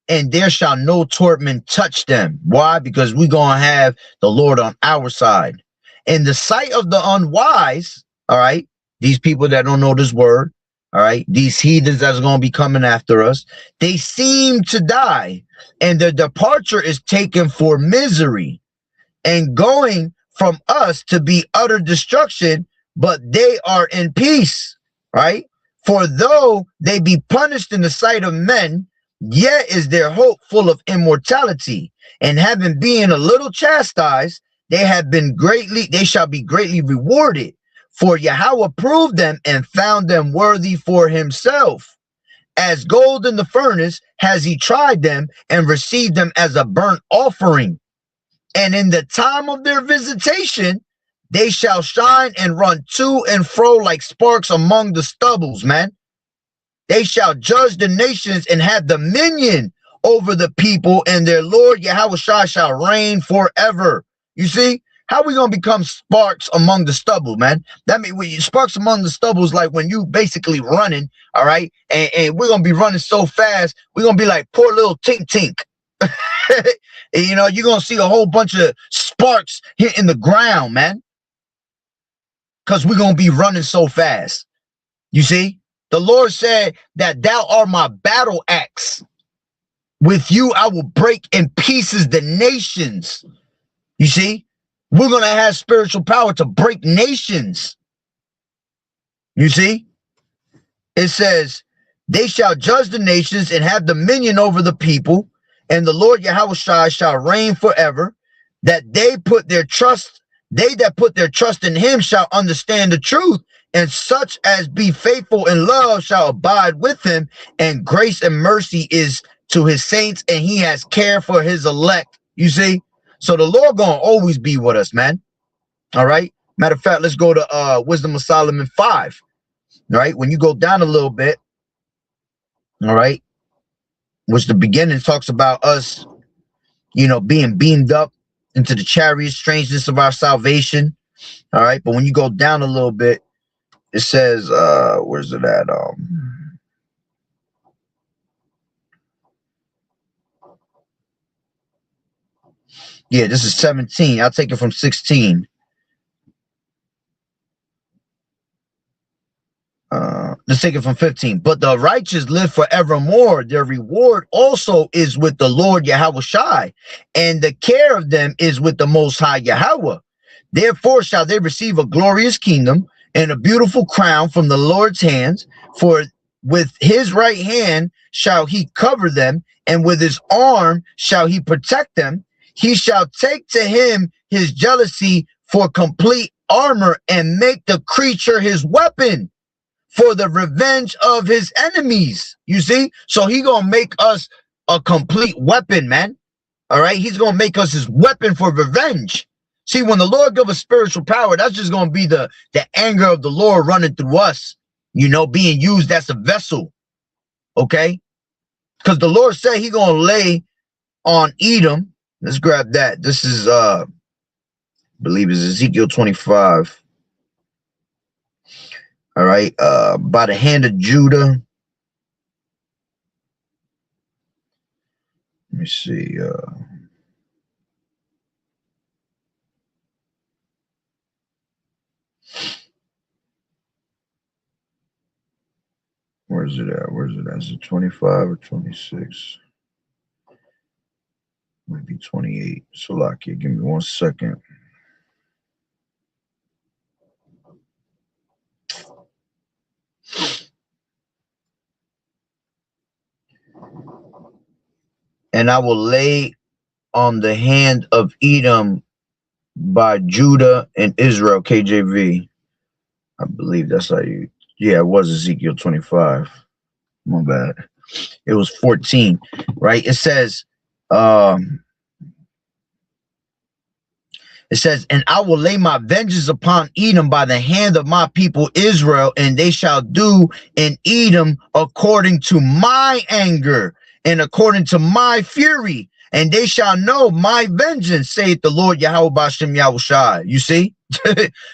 and there shall no torment touch them. Why? Because we're going to have the Lord on our side. In the sight of the unwise, all right, these people that don't know this word, all right, these heathens that's going to be coming after us, they seem to die, and their departure is taken for misery, and going from us to be utter destruction, but they are in peace, right? For though they be punished in the sight of men, yet is their hope full of immortality, and having been a little chastised, they shall be greatly rewarded. For Yahweh proved them and found them worthy for himself. As gold in the furnace has he tried them and received them as a burnt offering. And in the time of their visitation, they shall shine and run to and fro like sparks among the stubbles, man. They shall judge the nations and have dominion over the people, and their Lord Yahweh shall reign forever. You see? How we gonna become sparks among the stubble, man? That means sparks among the stubble is like when you basically running, all right, and we're gonna be running so fast, we're gonna be like poor little Tink Tink. And, you know, you're gonna see a whole bunch of sparks hitting the ground, man, because we're gonna be running so fast. You see, the Lord said that thou art my battle axe. With you, I will break in pieces the nations. You see? We're going to have spiritual power to break nations. You see? It says, they shall judge the nations and have dominion over the people, and the Lord Yahweh shall reign forever. That they that put their trust in him shall understand the truth, and such as be faithful in love shall abide with him, and grace and mercy is to his saints, and he has care for his elect. You see? So the Lord gonna always be with us, man. All right. Matter of fact, let's go to Wisdom of Solomon 5. All right. When you go down a little bit, all right, which the beginning talks about us, you know, being beamed up into the chariot, strangeness of our salvation. All right. But when you go down a little bit, it says, where's it at? Yeah, this is 17. I'll take it from 16. Let's take it from 15. But the righteous live forevermore. Their reward also is with the Lord Yahweh Shai, and the care of them is with the Most High Yahweh. Therefore shall they receive a glorious kingdom and a beautiful crown from the Lord's hands. For with his right hand shall he cover them, and with his arm shall he protect them. He shall take to him his jealousy for complete armor, and make the creature his weapon for the revenge of his enemies. You see? So he gonna make us a complete weapon, man. All right? He's gonna make us his weapon for revenge. See, when the Lord gives us spiritual power, that's just gonna be the anger of the Lord running through us, you know, being used as a vessel. Okay? Because the Lord said he gonna lay on Edom. Let's grab that. This is I believe it's Ezekiel 25. All right, by the hand of Judah. Let me see. Where's it at? Where's it at? Is it 25 or 26? Might be 28. Salakia, give me 1 second. And I will lay on the hand of Edom by Judah and Israel, KJV. I believe that's how you, yeah, it was Ezekiel 25. My bad. It was 14, right? It says, and I will lay my vengeance upon Edom by the hand of my people Israel, and they shall do in Edom according to my anger and according to my fury, and they shall know my vengeance, saith the Lord Yahweh Bashem Yahushai. You see?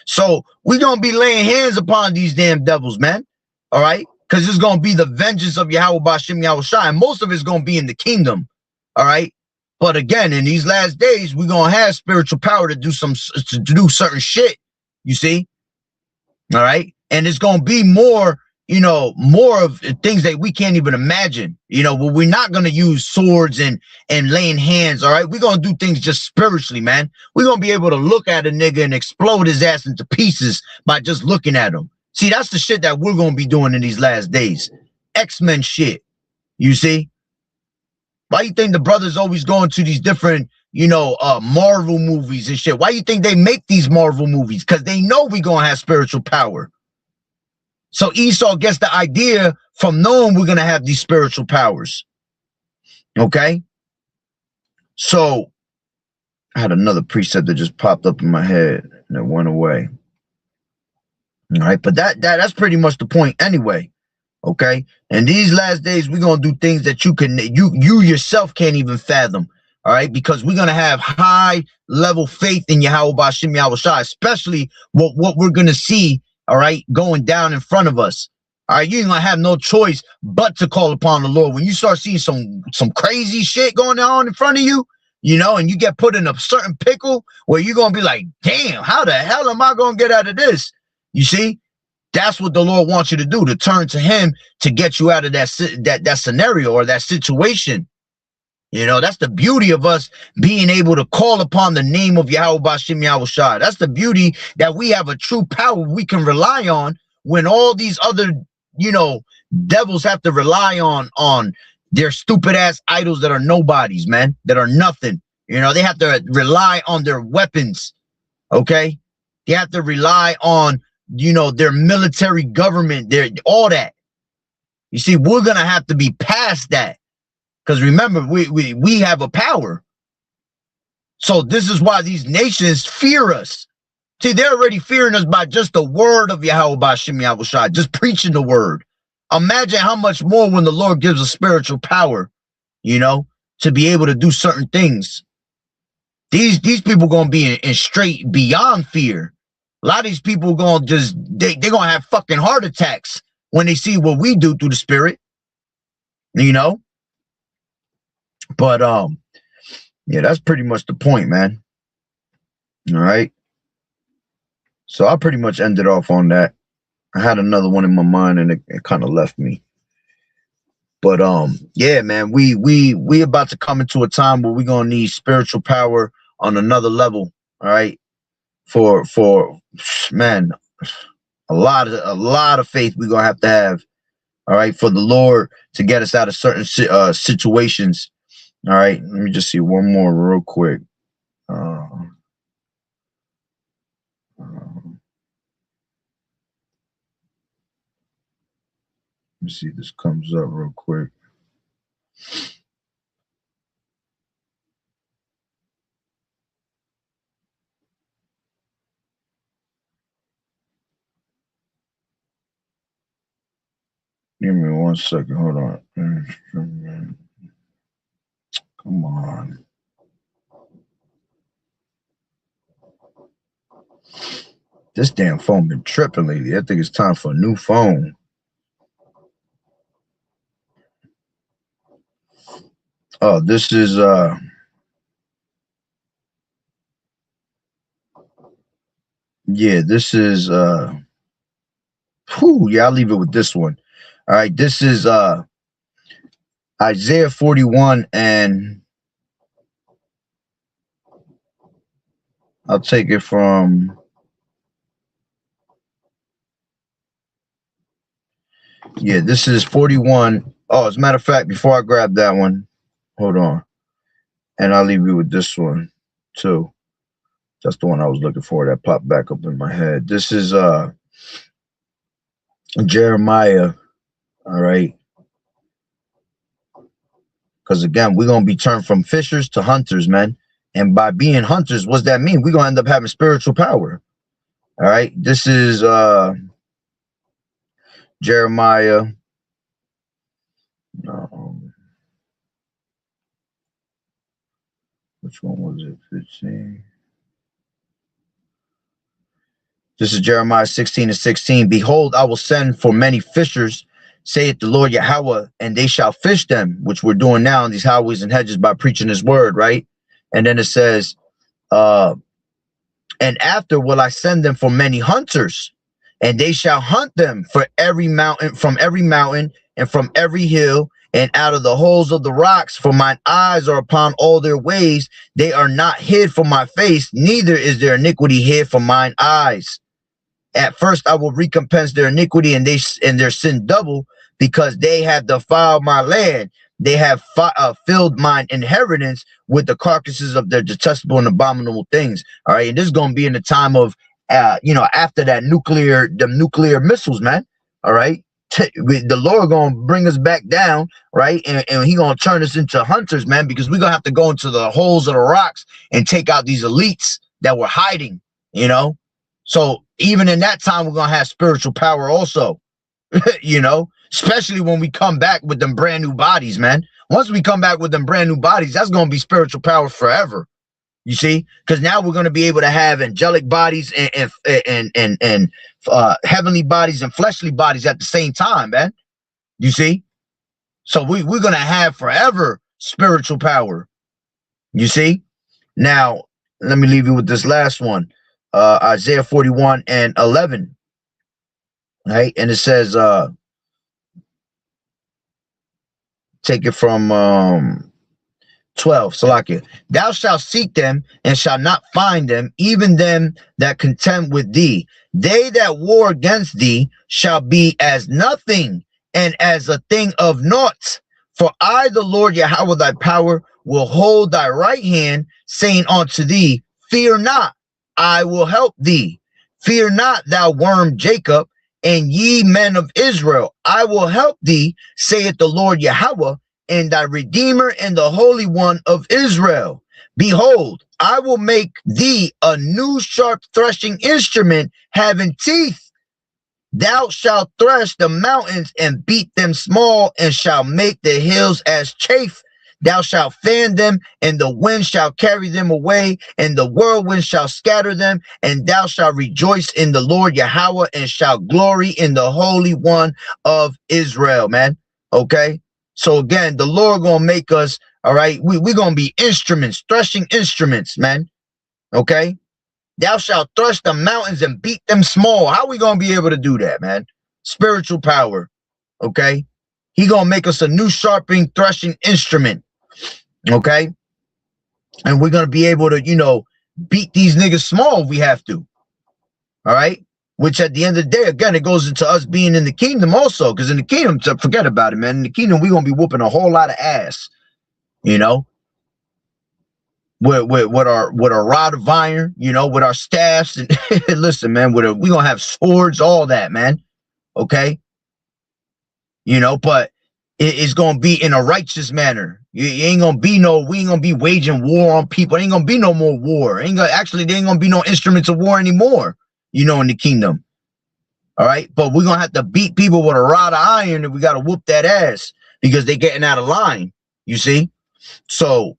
So we're gonna be laying hands upon these damn devils, man. All right, because it's going to be the vengeance of Yahweh Bashim Yahushua, and most of it's going to be in the kingdom. All right. But again, in these last days, we're going to have spiritual power to do certain shit. You see? All right. And it's going to be more, you know, more of things that we can't even imagine, you know, but we're not going to use swords and laying hands. All right. We're going to do things just spiritually, man. We're going to be able to look at a nigga and explode his ass into pieces by just looking at him. See, that's the shit that we're going to be doing in these last days. X-Men shit. You see? Why you think the brothers always going to these different, you know, Marvel movies and shit? Why you think they make these Marvel movies? Because they know we're going to have spiritual power. So Esau gets the idea from knowing we're going to have these spiritual powers. Okay? So I had another precept that just popped up in my head and it went away. All right, but that's pretty much the point anyway. Okay, and these last days we're gonna do things that you yourself can't even fathom. All right, because we're gonna have high level faith in Yahweh Bashim Yahushua, especially what we're gonna see. All right, going down in front of us. All right, you ain't gonna have no choice but to call upon the Lord when you start seeing some crazy shit going on in front of you. You know, and you get put in a certain pickle where you're gonna be like, damn, how the hell am I gonna get out of this? You see? That's what the Lord wants you to do, to turn to him to get you out of that scenario or that situation. You know, that's the beauty of us being able to call upon the name of Yahweh Bashim Yahushua. That's the beauty that we have a true power we can rely on when all these other, you know, devils have to rely on their stupid ass idols that are nobodies, man, that are nothing. You know, they have to rely on their weapons. Okay. They have to rely on, you know, their military government, all that. You see, we're gonna have to be past that, because remember, we have a power. So this is why these nations fear us. See, they're already fearing us by just the word of Yahweh Bashim Yahushua, just preaching the word. Imagine how much more when the Lord gives us spiritual power, you know, to be able to do certain things. These people gonna be in straight beyond fear. A lot of these people gonna just they're gonna have fucking heart attacks when they see what we do through the spirit, you know. But yeah, that's pretty much the point, man. All right. So I pretty much ended off on that. I had another one in my mind and it kind of left me. But yeah, man, we about to come into a time where we're gonna need spiritual power on another level. All right. For man, a lot of faith we're gonna have, all right, for the Lord to get us out of certain situations. All right, let me just see one more real quick. Let me see if this comes up real quick. Give me 1 second. Hold on. Come on. This damn phone been tripping lately. I think it's time for a new phone. Oh, this is yeah, this is yeah, I'll leave it with this one. All right, this is Isaiah 41, and I'll take it from this is 41. Oh, as a matter of fact, before I grab that one, hold on, and I'll leave you with this one too. That's the one I was looking for that popped back up in my head. This is Jeremiah. All right. Because again, we're going to be turned from fishers to hunters, man. And by being hunters, what's that mean? We're going to end up having spiritual power. All right. This is Jeremiah. Which one was it? 15. This is Jeremiah 16:16. Behold, I will send for many fishers saith the Lord Yahweh, and they shall fish them, which we're doing now in these highways and hedges by preaching his word, right? And then it says, and after will I send them for many hunters, and they shall hunt them for every mountain, from every mountain and from every hill, and out of the holes of the rocks, for mine eyes are upon all their ways. They are not hid from my face, neither is their iniquity hid from mine eyes. At first I will recompense their iniquity and their sin double, because they have defiled my land. They have filled mine inheritance with the carcasses of their detestable and abominable things. All right, and this is going to be in the time of, after that nuclear missiles, man. All right, the Lord going to bring us back down, right, and he going to turn us into hunters, man, because we're going to have to go into the holes of the rocks and take out these elites that were hiding, you know. So even in that time, we're going to have spiritual power also, you know. Especially when we come back with them brand new bodies, man. Once we come back with them brand new bodies, that's going to be spiritual power forever. You see? Because now we're going to be able to have angelic bodies and heavenly bodies and fleshly bodies at the same time, man. You see? So we're going to have forever spiritual power. You see? Now, let me leave you with this last one. Isaiah 41:11. Right? And it says, take it from 12, Salakia. Thou shalt seek them and shalt not find them, even them that contend with thee. They that war against thee shall be as nothing and as a thing of naught. For I, the Lord Yahweh thy power, will hold thy right hand, saying unto thee, fear not, I will help thee. Fear not, thou worm Jacob, and ye men of Israel, I will help thee, saith the Lord Yahweh, and thy Redeemer and the Holy One of Israel. Behold, I will make thee a new sharp threshing instrument having teeth. Thou shalt thresh the mountains and beat them small, and shalt make the hills as chaff. Thou shalt fan them, and the wind shall carry them away, and the whirlwind shall scatter them, and thou shalt rejoice in the Lord Yahweh, and shalt glory in the Holy One of Israel, man. Okay? So again, the Lord gonna make us, all right, we're gonna be instruments, threshing instruments, man. Okay? Thou shalt thresh the mountains and beat them small. How are we gonna be able to do that, man? Spiritual power. Okay? He gonna make us a new sharpening, threshing instrument. Okay, and we're gonna be able to, you know, beat these niggas small if we have to. All right, which at the end of the day, again, it goes into us being in the kingdom also, because in the kingdom, forget about it, man. In the kingdom, we're gonna be whooping a whole lot of ass, you know, with our rod of iron, you know, with our staffs, and listen, man, we're gonna have swords, all that, man. Okay, you know, but it's gonna be in a righteous manner. You ain't gonna be we ain't gonna be waging war on people. It ain't gonna be no more war. Actually, there ain't gonna be no instruments of war anymore, you know, in the kingdom. All right, but we're gonna have to beat people with a rod of iron, and we gotta whoop that ass because they're getting out of line. You see? So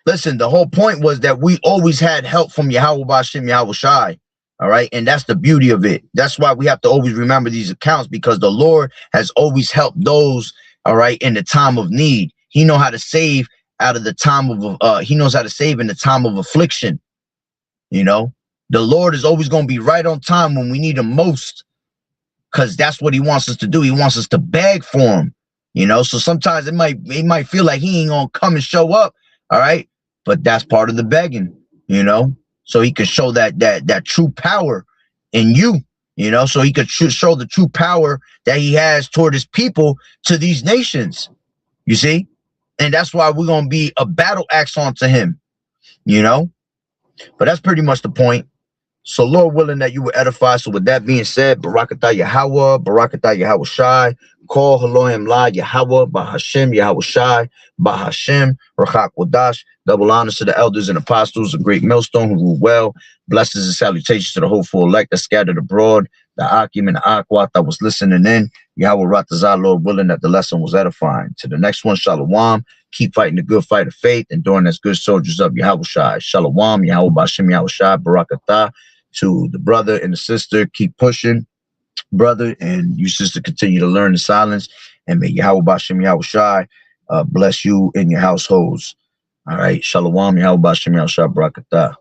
listen, the whole point was that we always had help from Yahweh B'Shem Yahweh Shai. All right, and that's the beauty of it. That's why we have to always remember these accounts, because the Lord has always helped those, all right, in the time of need. He knows how to save out of the time of he knows how to save in the time of affliction. You know, the Lord is always going to be right on time when we need him most, because that's what he wants us to do. He wants us to beg for him, you know. So sometimes it might feel like he ain't gonna come and show up, all right, but that's part of the begging, you know, so he can show that true power in you, you know, so he could show the true power that he has toward his people to these nations, you see. And that's why we're going to be a battle axe onto him, you know. But that's pretty much the point. So Lord willing that you will edify. So with that being said, Barakatah Yahweh, Barakatah Yahweh Shai, call Elohim La Yahweh, Bahashem Yahweh Shai, Bahashem, Rachak Wadash. Double honors to the elders and apostles, a great millstone who rule well. Blessings and salutations to the hopeful elect that scattered abroad, the Akim and the Akwat that was listening in. Yahweh Ratazah, Lord willing that the lesson was edifying. To the next one, Shalom. Keep fighting the good fight of faith, enduring as good soldiers of Yahweh Shai. Shalom, Yahweh B'Shem Yahweh Shai, Barakatah. To the brother and the sister, keep pushing. brother and you sister continue to learn in silence, and may Yahweh Bashem Yahweh Shai bless you and your households. All right. Shalom, Yahweh Bashem Yahweh Shai Barakatah.